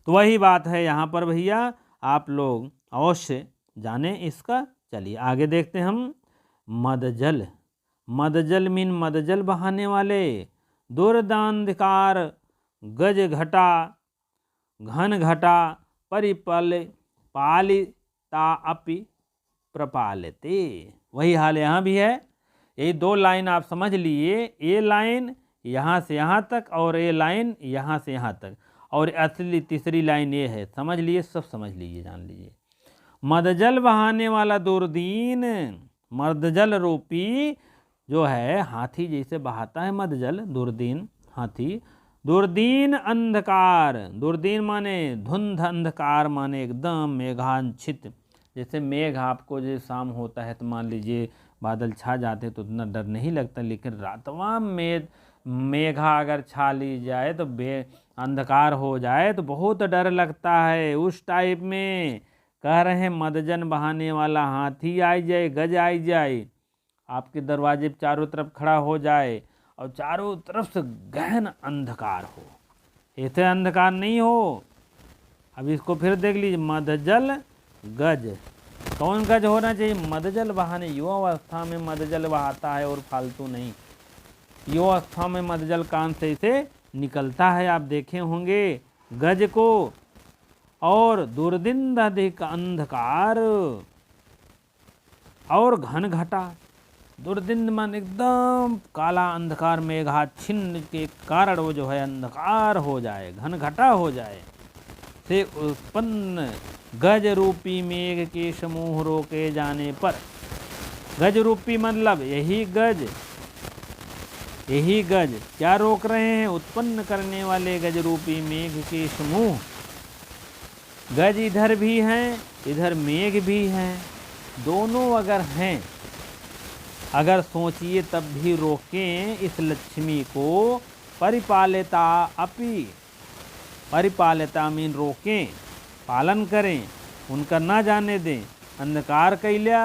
तो वही बात है यहाँ पर भैया, आप लोग अवश्य जाने इसका। चलिए आगे देखते हैं हम। मदजल, मदजल मीन मदजल बहाने वाले, दुर्दांधकार, गज घटा, घन घटा पालिता अपि प्रपालते। वही हाल यहाँ भी है। ये दो लाइन आप समझ लिए, ये लाइन यहाँ से यहाँ तक और ये लाइन यहाँ से यहाँ तक, और असली तीसरी लाइन ये है। समझ लिए, सब समझ लीजिए, जान लीजिए। मदजल बहाने वाला दूरदीन, मदजल रूपी जो है हाथी जैसे बहाता है मदजल, दूरदीन हाथी। दूरदीन अंधकार, दूरदीन माने धुंध, अंधकार माने एकदम मेघांछित। जैसे मेघ आपको जो शाम होता है तो मान लीजिए बादल छा जाते तो उतना डर नहीं लगता, लेकिन रातवा में मेघा अगर छा ली जाए तो अंधकार हो जाए तो बहुत डर लगता है। उस टाइप में कह रहे हैं मदजन बहाने वाला हाथी आई जाए, गज आई जाए, आपके दरवाजे पे चारों तरफ खड़ा हो जाए और चारों तरफ से गहन अंधकार हो। ऐसे अंधकार नहीं हो। अब इसको फिर देख लीजिए, मदजल गज, कौन गज होना चाहिए? मदजल बहाने, युवावस्था में मदजल बहाता है और फालतू नहीं। युवावस्था में मदजल कान से इसे निकलता है, आप देखे होंगे गज को। और दुर्दिन अधिक अंधकार और घन घटा, दुर्दिन मन एकदम काला अंधकार, मेघाच्छिन्न के कारण वो जो है अंधकार हो जाए, घन घटा हो जाए, से उत्पन्न गज रूपी मेघ के समूह रोके जाने पर। गज रूपी मतलब यही गज, यही गज क्या रोक रहे हैं? उत्पन्न करने वाले गज रूपी मेघ के समूह। गज इधर भी हैं, इधर मेघ भी हैं, दोनों अगर हैं, अगर सोचिए तब भी रोकें इस लक्ष्मी को। परिपालिता अपि, परिपालिता मीन रोकें, पालन करें, उनका ना जाने दें। अंधकार कैल्या,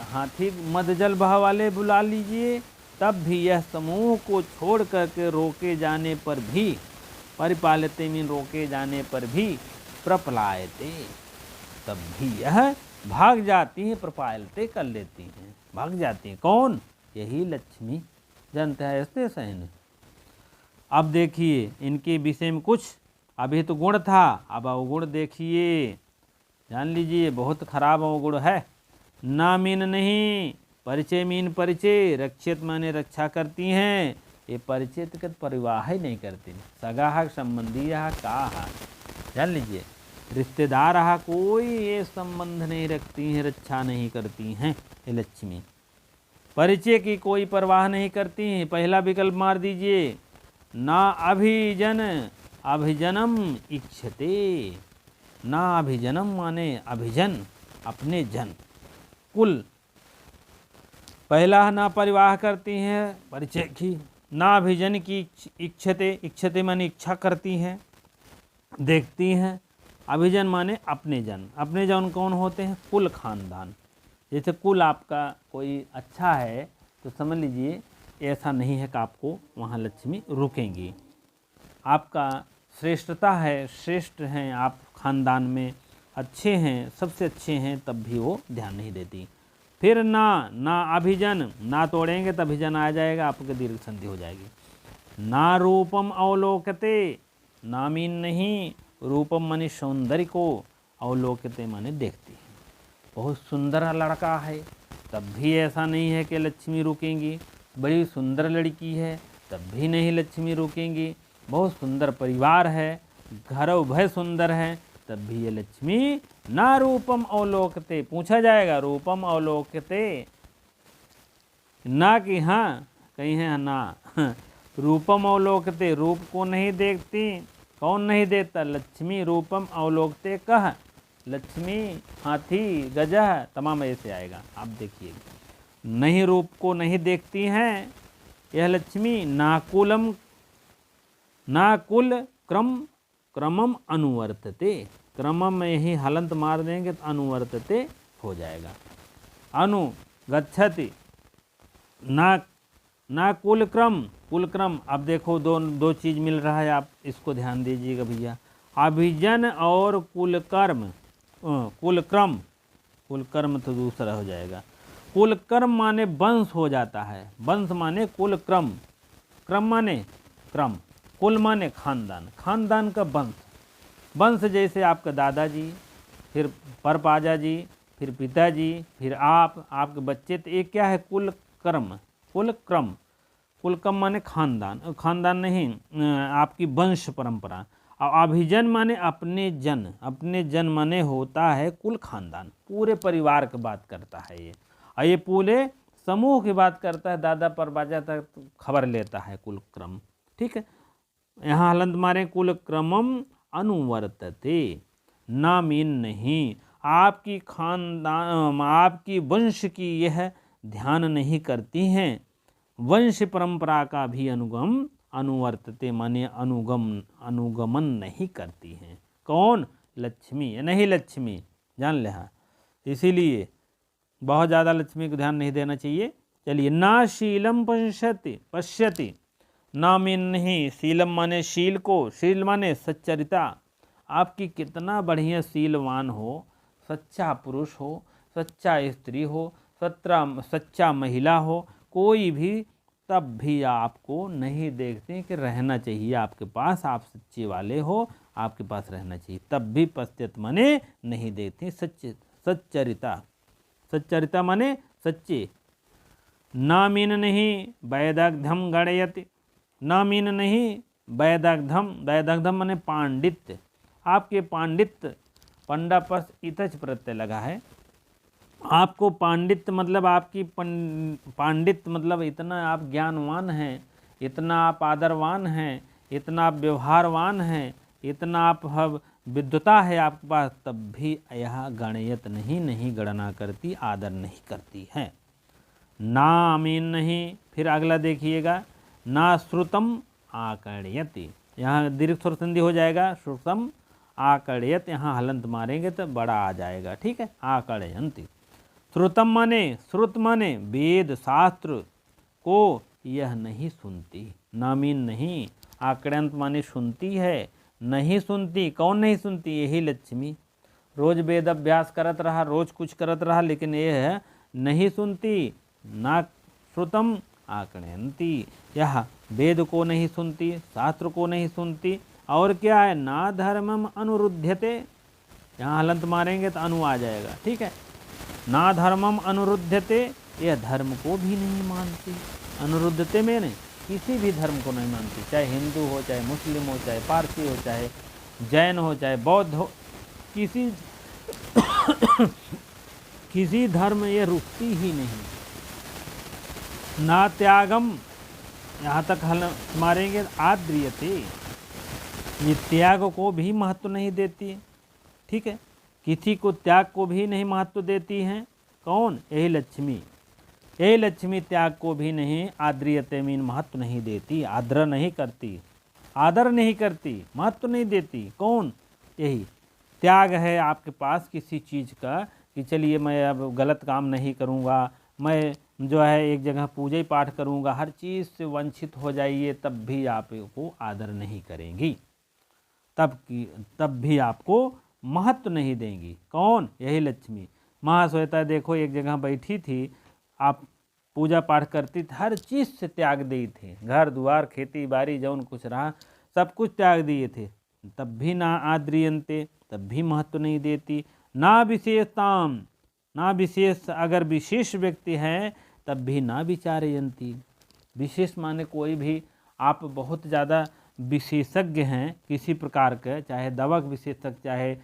हाथी मदजल बहा वाले बुला लीजिए, तब भी यह समूह को छोड़ करके रोके जाने पर भी, परिपालिते मीन रोके जाने पर भी, प्रपलायते तब भी यह भाग जाती हैं, प्रपालते कर लेती हैं, भाग जाती हैं। कौन? यही लक्ष्मी। जानते हैं ऐसे सहन। अब देखिए इनके विषय में कुछ, अभी तो गुण था, अब अवगुण देखिए, जान लीजिए बहुत खराब अवगुण है। ना मीन नहीं, परिचय मीन परिचय, रक्षित माने रक्षा करती हैं। ये परिचित के परिवाह ही नहीं करती, सगा संबंधी का, जान लीजिए रिश्तेदार कोई ये संबंध नहीं रखती हैं, रक्षा नहीं करती हैं ये लक्ष्मी। परिचय की कोई परवाह नहीं करती हैं। पहला विकल्प मार दीजिए, ना अभिजन अभिजनम इच्छते, ना अभिजनम माने अभिजन, अपने जन, कुल। पहला ना परिवाह करती हैं परिचय की, ना अभिजन की इच्छते, इच्छते माने इच्छा करती हैं, देखती हैं। अभिजन माने अपने जन, अपने जन कौन होते हैं? कुल खानदान। जैसे कुल आपका कोई अच्छा है तो समझ लीजिए ऐसा नहीं है कि आपको वहाँ लक्ष्मी रुकेंगी। आपका श्रेष्ठता है, श्रेष्ठ हैं आप, खानदान में अच्छे हैं, सबसे अच्छे हैं, तब भी वो ध्यान नहीं देती। फिर ना अभिजन, ना तोड़ेंगे तो अभिजन आ जाएगा, आपके दीर्घ संधि हो जाएगी। ना रूपम अवलोकते, ना मीन नहीं, रूपम माने सौंदर्य को, अवलोकते माने देखती है। बहुत सुंदर लड़का है तब भी ऐसा नहीं है कि लक्ष्मी रुकेंगी। बड़ी सुंदर लड़की है तब भी नहीं लक्ष्मी रुकेंगी। बहुत सुंदर परिवार है, घर उभय सुंदर है, तब भी ये लक्ष्मी ना रूपम अवलोकते। पूछा जाएगा रूपम अवलोकते, ना कि हाँ कहीं है ना, रूपम अवलोकते, रूप को नहीं देखती। कौन नहीं देखता? लक्ष्मी। रूपम अवलोकते कह, लक्ष्मी, हाथी, गजह, तमाम ऐसे आएगा। आप देखिए, नहीं रूप को नहीं देखती हैं यह लक्ष्मी। नाकुलम, नाकुल क्रम, क्रमम अनुवर्तते, क्रमम में ही हलंत मार देंगे तो अनुवर्तते हो जाएगा। अनुगच्छति, ना कुल क्रम, कुल क्रम। अब देखो दो चीज़ मिल रहा है, आप इसको ध्यान दीजिएगा भैया। अभिजन और कुल कर्म, कुल क्रम, कुल कर्म तो दूसरा हो जाएगा। कुल कर्म माने वंश हो जाता है, वंश माने कुल क्रम, क्रम माने क्रम, कुल माने खानदान, खानदान का वंश। वंश जैसे आपका दादाजी, फिर परपाजा जी, फिर पिताजी, फिर आप, आपके बच्चे, तो एक क्या है कुल कर्म, कुल क्रम, कुल क्रम माने खानदान, खानदान नहीं आपकी वंश परंपरा। और अभिजन माने अपने जन, अपने जन माने होता है कुल खानदान, पूरे परिवार की बात करता है ये, और ये पूरे समूह की बात करता है, दादा परबाजा तक खबर लेता है कुल क्रम। ठीक है, यहाँ हलंत मारे कुल क्रमम अनुवर्तते, ना मीन नहीं, आपकी खानदान आपकी वंश की यह ध्यान नहीं करती हैं, वंश परंपरा का भी अनुवर्तते माने अनुगमन नहीं करती हैं। कौन? लक्ष्मी, नहीं लक्ष्मी, जान ले। हाँ, इसीलिए बहुत ज़्यादा लक्ष्मी को ध्यान नहीं देना चाहिए। चलिए, ना शीलम पश्यति, ना मीन नहीं, शीलम माने शील को, शील माने सच्चरिता, आपकी कितना बढ़िया शीलवान हो, सच्चा पुरुष हो, सच्चा स्त्री हो, सच्चा महिला हो, कोई भी, तब भी आपको नहीं देखते कि रहना चाहिए आपके पास, आप सच्चे वाले हो, आपके पास रहना चाहिए, तब भी पश्चात माने नहीं देखते। सच्चरिता, सच्चरिता माने सच्चे। ना मीन नहीं वैदग्धम गणयति, ना मीन नहीं वैदग्धम, वैदग्धम माने पांडित्य, आपके पांडित्य, पंडा पर इतच प्रत्यय लगा है, आपको पांडित्य मतलब आपकी पांडित्य मतलब इतना आप ज्ञानवान हैं, इतना आप आदरवान हैं, इतना आप व्यवहारवान हैं, इतना आप विद्वता है आपके पास, तब भी यह गणयत नहीं गणना करती, आदर नहीं करती है। ना मीन नहीं, फिर अगला देखिएगा, ना श्रुतम आकर्ण्यति, यहाँ दीर्घ स्वर संधि हो जाएगा, श्रुतम आकर्ण्यत, यहाँ हलंत मारेंगे तो बड़ा आ जाएगा। ठीक है, आकर्ण्यन्ति। श्रुतम माने, श्रुत माने वेद शास्त्र को यह नहीं सुनती, नामीन नहीं, आकर्ण्यंत माने सुनती है, नहीं सुनती, कौन नहीं सुनती? यही लक्ष्मी, रोज वेद अभ्यास करत रहा, रोज कुछ करत रहा, लेकिन ये है नहीं सुनती, ना श्रुतम आकर्ण्यन्ति, यह वेद को नहीं सुनती, शास्त्र को नहीं सुनती, और क्या है? ना धर्मम अनुरुध्यते, यहाँ हलंत मारेंगे तो अनु आ जाएगा। ठीक है, ना धर्मम अनुरुध्यते, यह धर्म को भी नहीं मानती, अनुरुद्धते में नहीं, किसी भी धर्म को नहीं मानती, चाहे हिंदू हो, चाहे मुस्लिम हो, चाहे पारसी हो, चाहे जैन हो, चाहे बौद्ध हो, किसी किसी धर्म ये रुकती ही नहीं। ना त्यागम, यहाँ तक हल मारेंगे आद्रियते, ये त्याग को भी महत्व नहीं देती। ठीक है, किसी को त्याग को भी नहीं महत्व देती हैं। कौन? यही लक्ष्मी, यही लक्ष्मी त्याग को भी नहीं, आद्रियते मीन महत्व नहीं देती, आदर नहीं करती, आदर नहीं करती, महत्व नहीं देती। कौन? यही त्याग है आपके पास किसी चीज़ का, कि चलिए मैं अब गलत काम नहीं करूँगा, मैं जो है एक जगह पूजा पाठ करूँगा, हर चीज़ से वंचित हो जाइए, तब भी आपको आदर नहीं करेंगी, तब भी आपको महत्व नहीं देंगी। कौन? यही लक्ष्मी। महाश्वेता देखो एक जगह बैठी थी, आप पूजा पाठ करती थी, हर चीज़ से त्याग दिए थे, घर द्वार खेती बाड़ी जौन कुछ रहा सब कुछ त्याग दिए थे, तब भी ना आद्रियंते, तब भी महत्व नहीं देती। ना विशेषताम, ना विशेष, अगर विशेष व्यक्ति हैं तब भी ना विचारयंती, विशेष माने कोई भी आप बहुत ज़्यादा विशेषज्ञ हैं किसी प्रकार के, चाहे दवा के विशेषज्ञ, चाहे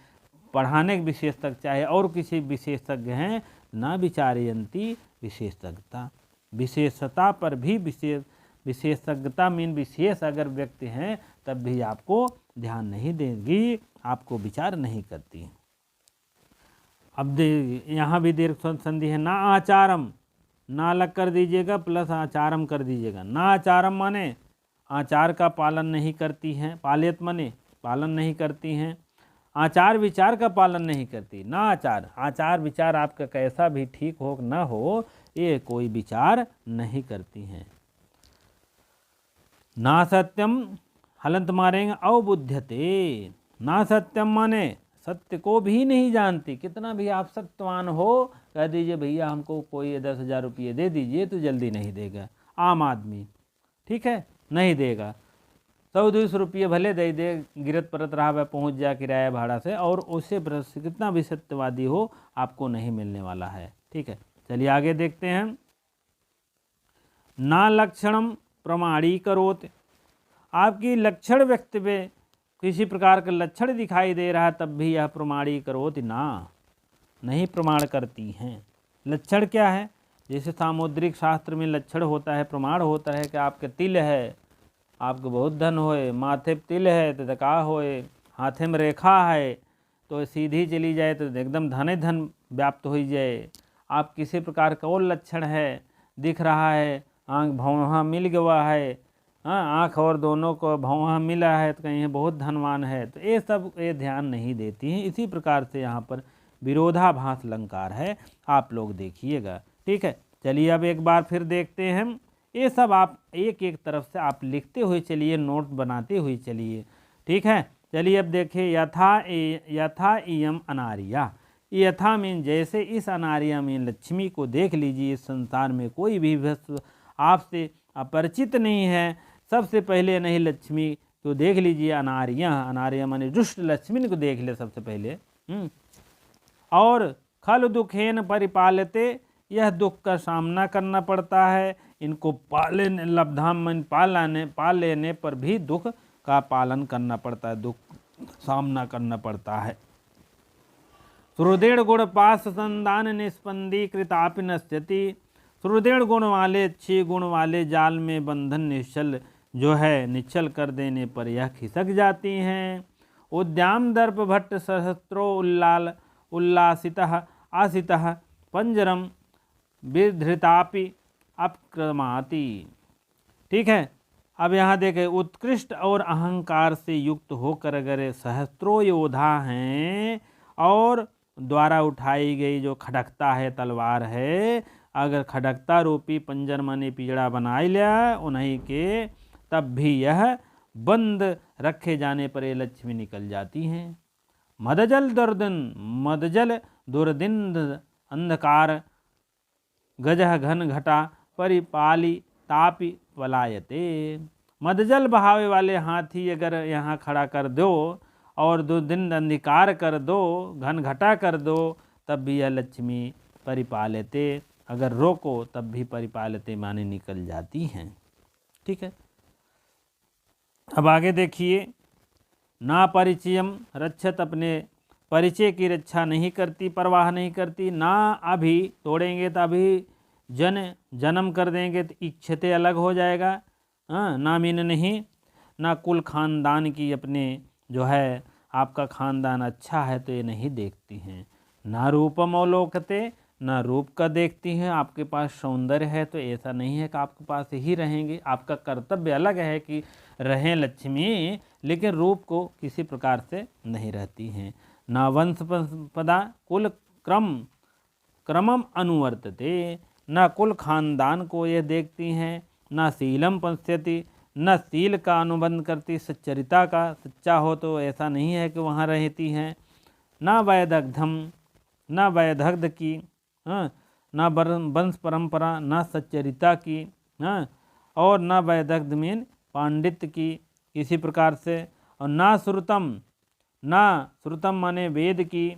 पढ़ाने के विशेषज्ञ, चाहे और किसी विशेषज्ञ हैं, ना विचारयंती, विशेषज्ञता, विशेषता पर भी विशेषज्ञता मीन विशेष अगर व्यक्ति हैं तब भी आपको ध्यान नहीं देंगी, आपको विचार नहीं करती। अब यहाँ भी दीर्घ संधि है, ना आचारम, ना अलग कर दीजिएगा प्लस आचारम कर दीजिएगा। ना आचारम माने आचार का पालन नहीं करती हैं, पालियत माने पालन नहीं करती हैं, आचार विचार का पालन नहीं करती। ना आचार, आचार विचार आपका कैसा भी ठीक हो ना हो, ये कोई विचार नहीं करती हैं। ना सत्यम, हलंत मारेंगे अवबुध्यते, ना सत्यम माने सत्य को भी नहीं जानती, कितना भी आप सत्यवान हो, कह दीजिए भैया हमको कोई 10,000 रुपये दे दीजिए, तो जल्दी नहीं देगा आम आदमी, ठीक है, नहीं देगा। 100-200 भले दे दे, गिरत परत रहा वह पहुँच जा किराया भाड़ा से, और उससे कितना भी सत्यवादी हो आपको नहीं मिलने वाला है। ठीक है, चलिए आगे देखते हैं। ना लक्षणम प्रमाणीकरोत, आपकी लक्षण व्यक्ति में किसी प्रकार का लक्षण दिखाई दे रहा है तब भी यह प्रमाणीकरोत ना, नहीं प्रमाण करती हैं। लक्षण क्या है? जैसे सामुद्रिक शास्त्र में लक्षण होता है, प्रमाण होता है कि आपके तिल है, आपको बहुत धन होए, माथे पे तिल है तो का होए, हाथे में रेखा है तो सीधी चली जाए तो एकदम धन धन व्याप्त हो जाए। आप किसी प्रकार का और लक्षण है, दिख रहा है आँख भौहा मिल गया है, हाँ आँख और दोनों को भौहा मिला है तो कहीं बहुत धनवान है, तो ये सब ये ध्यान नहीं देती हैं। इसी प्रकार से यहाँ पर विरोधाभास अलंकार है, आप लोग देखिएगा। ठीक है, चलिए अब एक बार फिर देखते हैं। ये सब आप एक एक तरफ से आप लिखते हुए चलिए, नोट बनाते हुए चलिए। ठीक है, चलिए अब देखिए। यथा इयम अनारिया, यथा मीन जैसे, इस अनारिया में लक्ष्मी को देख लीजिए। इस संसार में कोई भी वस्तु आपसे अपरिचित नहीं है। सबसे पहले नहीं लक्ष्मी को देख लीजिए, अनारिया, अनारिया माने दुष्ट लक्ष्मी को देख ले सबसे पहले। और खल दुखेन परिपालते, यह दुख का सामना करना पड़ता है। इनको पालने लब्धाम मन पाल लेने पर भी दुख का पालन करना पड़ता है, दुख सामना करना पड़ता है। सुहृदृढ़ गुण पास संदान निस्पंदी कृतापि नश्यति, सुहृदृढ़ गुण वाले, अच्छे गुण वाले जाल में बंधन निश्चल जो है, निश्चल कर देने पर यह खिसक जाती हैं। उद्याम दर्प भट्ट सहस्त्रो उल्लासितः आसितः पंजरम विधृतापि अपक्रमाति। ठीक है, अब यहाँ देखें, उत्कृष्ट और अहंकार से युक्त होकर अगर सहस्त्रों योद्धा हैं और द्वारा उठाई गई जो खड़कता है तलवार है, अगर खड़कता रूपी पंजर माने पिजड़ा बना लिया उन्हीं के, तब भी यह बंद रखे जाने पर ये लक्ष्मी निकल जाती हैं। मदजल दुर्दिन अंधकार गजह घन घटा परिपाली तापि पलायते। मदजल बहावे वाले हाथी अगर यहाँ खड़ा कर दो और दुर्दिन अंधकार कर दो, घन घटा कर दो, तब भी यह लक्ष्मी परिपालते, अगर रोको तब भी परिपालते माने निकल जाती हैं। ठीक है, अब आगे देखिए। ना परिचयम रक्षत, अपने परिचय की रक्षा नहीं करती, परवाह नहीं करती। ना अभी तोड़ेंगे तो अभी जन्म कर देंगे तो इच्छते अलग हो जाएगा। ना मीन नहीं। ना कुल खानदान की, अपने जो है आपका खानदान अच्छा है तो ये नहीं देखती हैं। ना रूपम अवलोकते, ना रूप का देखती हैं। आपके पास सौंदर्य है तो ऐसा नहीं है कि आपके पास ही रहेंगे, आपका कर्तव्य अलग है कि रहें लक्ष्मी, लेकिन रूप को किसी प्रकार से नहीं रहती हैं। ना वंश पदा कुल क्रमम अनुवर्तते, न कुल खानदान को ये देखती हैं। न शीलम पश्यति, न शील का अनुबंध करती, सच्चरिता का सच्चा हो तो ऐसा नहीं है कि वहाँ रहती हैं। न वैदग्धम, न वैदग्ध की, न वंश परंपरा, न सच्चरिता की, और न वैदग्ध मीन पांडित्य की किसी प्रकार से। और ना श्रुतम, ना श्रुतम माने वेद की,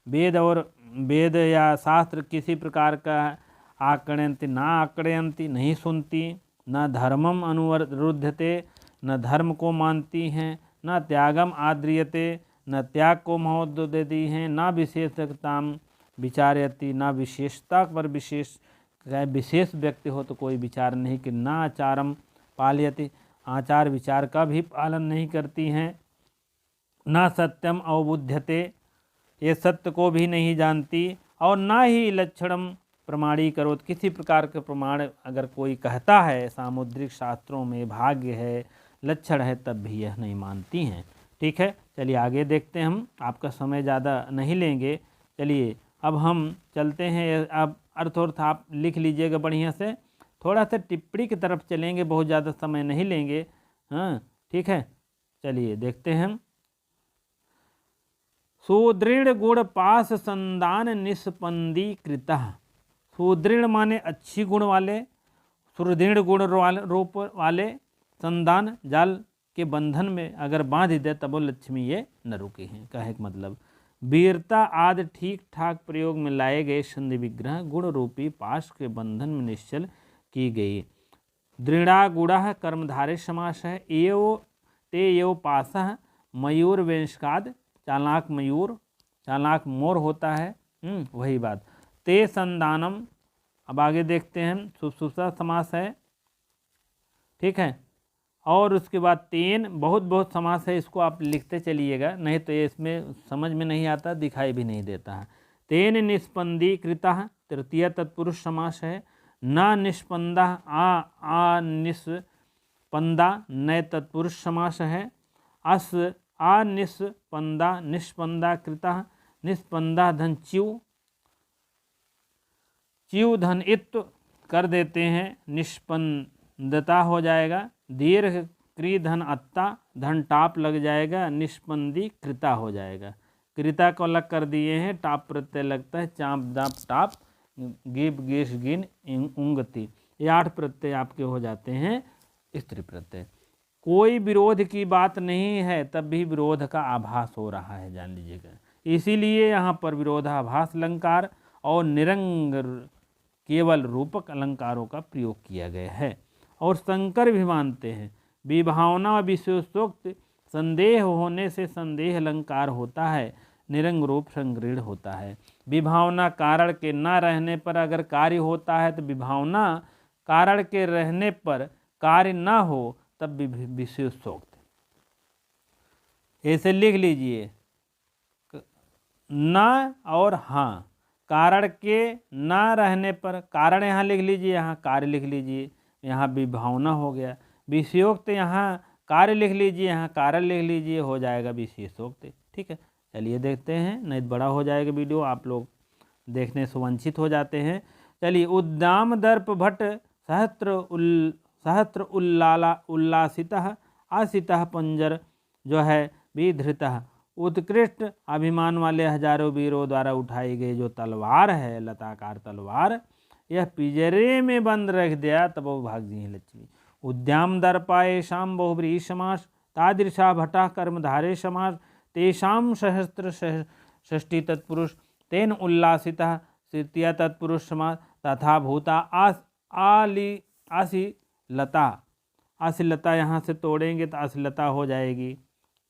वेद और वेद या शास्त्र किसी प्रकार का आकड़यंती, ना आकड़यंती नहीं सुनती। न धर्मम अनुरुद्धते, न धर्म को मानती हैं। न त्यागम आद्रियते, न त्याग को महत्व देती हैं। न विशेषताम विचारयती, न विशेषता पर विशेष व्यक्ति हो तो कोई विचार नहीं कि। न आचारम पालयति, आचार विचार का भी पालन नहीं करती हैं। न सत्यम अवबुध्यते, ये सत्य को भी नहीं जानती। और ना ही लक्षणम प्रमाणीकरोत, किसी प्रकार के प्रमाण अगर कोई कहता है सामुद्रिक शास्त्रों में भाग्य है, लक्षण है, तब भी यह नहीं मानती हैं। ठीक है, चलिए आगे देखते हैं। हम आपका समय ज़्यादा नहीं लेंगे। चलिए अब हम चलते हैं। अब अर्थ आप लिख लीजिएगा बढ़िया से, थोड़ा सा टिप्पणी की तरफ चलेंगे, बहुत ज़्यादा समय नहीं लेंगे। हाँ ठीक है, चलिए देखते हैं। सुदृढ़ गुण पास संदान निष्पंदी कृतः, सुदृढ़ माने अच्छी गुण वाले, सुदृढ़ गुण रूप वाले, संदान जाल के बंधन में अगर बांध दे तब वो लक्ष्मी ये न रुके हैं। कहे का मतलब वीरता आदि ठीक ठाक प्रयोग में लाए गए संधि विग्रह गुण रूपी पाश के बंधन में निश्चल की गई। दृढ़ा गुड़ा कर्मधारय समास है। एव ते एव पाशः मयूर वेंशकाद, चालाक मयूर, चालाक मोर होता है। वही बात। ते संदानम, अब आगे देखते हैं, सुसुसा समास है, ठीक है। और उसके बाद तेन बहुत बहुत समास है, इसको आप लिखते चलिएगा, नहीं तो ये इसमें समझ में नहीं आता, दिखाई भी नहीं देता है। तेन निष्पंदी कृतः तृतीय तत्पुरुष समास है। न निष्पंदा आ निष्पंदा नए तत्पुरुष समास है। अस आ निष्पंदा निष्पंदा कृतः निष्पंदा धन च्यू, च्यू धन इत कर देते हैं, निष्पंदता हो जाएगा। दीर्घ क्री धन अत्ता, धन टाप लग जाएगा, निष्पंदी कृता हो जाएगा। कृता को अलग कर दिए हैं, टाप प्रत्यय लगता है, चाप दाप टाप, गिब गिश गिन उंगती, ये 8 प्रत्यय आपके हो जाते हैं स्त्री प्रत्यय। कोई विरोध की बात नहीं है तब भी विरोध का आभास हो रहा है, जान लीजिएगा। इसीलिए यहाँ पर विरोधाभास अलंकार और निरंग केवल रूपक अलंकारों का प्रयोग किया गया है। और शंकर भी मानते हैं विभावना विशेषोक्त संदेह होने से संदेह अलंकार होता है, निरंग रूप संगृढ़ होता है। विभावना कारण के न रहने पर अगर कार्य होता है तो विभावना कारण के रहने पर कार्य न हो तब विशेषोक्त। ऐसे लिख लीजिए, न और हाँ, कारण के न रहने पर, कारण यहाँ लिख लीजिए, यहाँ कार्य लिख लीजिए, यहाँ विभावना हो गया। विषयोक्त यहाँ कार्य लिख लीजिए, यहाँ कारण लिख लीजिए, हो जाएगा विशेषोक्त। ठीक है, चलिए देखते हैं, नहीं तो बड़ा हो जाएगा वीडियो, आप लोग देखने से वंचित हो जाते हैं। चलिए, उद्दाम दर्प भट्ट सहस्त्र उल्लासितः आसितः पंजर जो है विधृतः, उत्कृष्ट अभिमान वाले हजारों वीरों द्वारा उठाई गई जो तलवार है, लताकार तलवार, यह पिंजरे में बंद रख दिया तब वो भाग जी लक्ष्मी। उद्याम दर्पाए शाम बहुब्रीहि समास, तादृशा भटा कर्मधारे समास, तेषाम सहस्त्र षष्ठी तत्पुरुष, तेन उल्लासितः तृतीय तत्पुरुष समास, तथा भूता आशीलता, आशीलता यहाँ से तोड़ेंगे तो आशीलता हो जाएगी।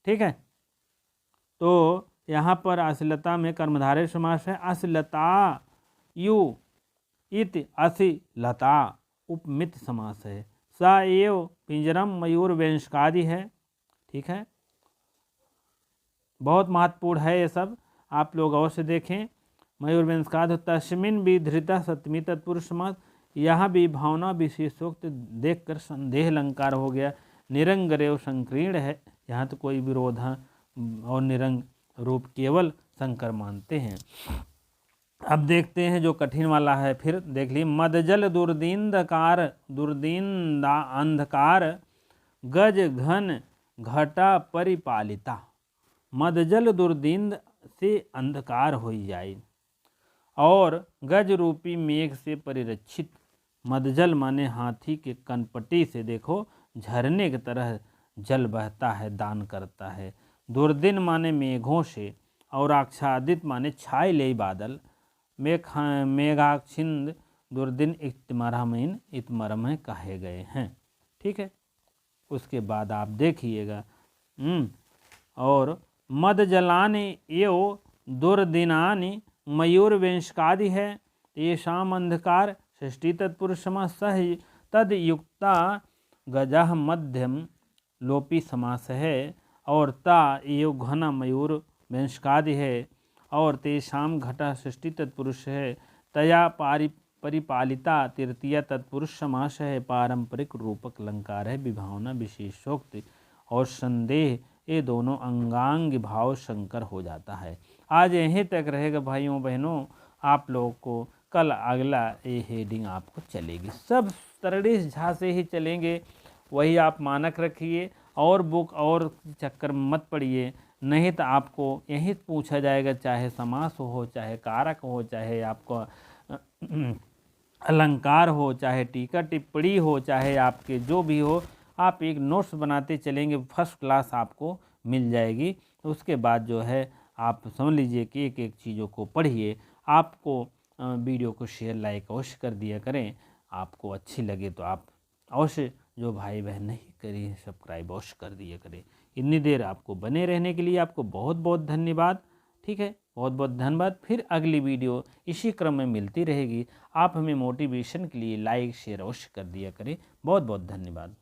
ठीक है, तो यहाँ पर आशीलता में कर्मधारय समास है। आशीलता यु इति अशीलता उपमित समास है। स एव पिंजरम मयूर वेंशकादि है। ठीक है, बहुत महत्वपूर्ण है ये सब, आप लोग अवश्य देखें। मयूर वेंशकादि तस्मिन विधृता सप्तमी तत्पुरुष समास, यहाँ भी भावना विशेषोक्त देखकर संदेह अलंकार हो गया। निरंग रेव संकीर्ण है, यहाँ तो कोई विरोध और निरंग रूप केवल शंकर मानते हैं। अब देखते हैं जो कठिन वाला है, फिर देख ली। मदजल दुर्दींधकार दुर्दींदा अंधकार, गज घन घटा परिपालिता। मदजल दुर्दींद से अंधकार हो जाए और गज रूपी मेघ से परिरक्षित। मदजल माने हाथी के कनपटी से देखो झरने की तरह जल बहता है, दान करता है। दुर्दिन माने मेघों से, और आच्छादित माने छाए ले बादल। मेघाच्छिंद दुर्दिन इत्मरहमीन इत्मरम कहे गए हैं। ठीक है, उसके बाद आप देखिएगा, और मद जलाने एव दुर्दिनानि मयूर वेंशकादि है। येषाम अंधकार षष्ठी तत्पुरुष समास सह तद युक्ता गजह मध्यम लोपी समास है। और ता एव घना मयूर वेंशकादि है, और तेषाम घटा षष्ठी तत्पुरुष है। तया परिपालिता तृतीय तत्पुरुष समास है। पारंपरिक रूपक अलंकार है। विभावना विशेषोक्त और संदेह ये दोनों अंगांग भाव शंकर हो जाता है। आज यहीं तक रहेगा भाइयों बहनों, आप लोगों को कल अगला ये हेडिंग आपको चलेगी। सब तरड़ीस झा से ही चलेंगे, वही आप मानक रखिए, और बुक और चक्कर में मत पड़िए, नहीं तो आपको यही पूछा जाएगा, चाहे समास हो, चाहे कारक हो, चाहे आपको अलंकार हो, चाहे टीका टिप्पणी हो, चाहे आपके जो भी हो, आप एक नोट्स बनाते चलेंगे, फर्स्ट क्लास आपको मिल जाएगी। उसके बाद जो है आप समझ लीजिए कि एक एक चीज़ों को पढ़िए। आपको वीडियो को शेयर लाइक अवश्य कर दिया करें। आपको अच्छी लगे तो आप अवश्य, जो भाई बहन नहीं करी है सब्सक्राइब अवश्य कर दिया करें। इतनी देर आपको बने रहने के लिए आपको बहुत बहुत धन्यवाद। ठीक है, बहुत बहुत धन्यवाद। फिर अगली वीडियो इसी क्रम में मिलती रहेगी। आप हमें मोटिवेशन के लिए लाइक शेयर अवश्य कर दिया करें। बहुत बहुत धन्यवाद।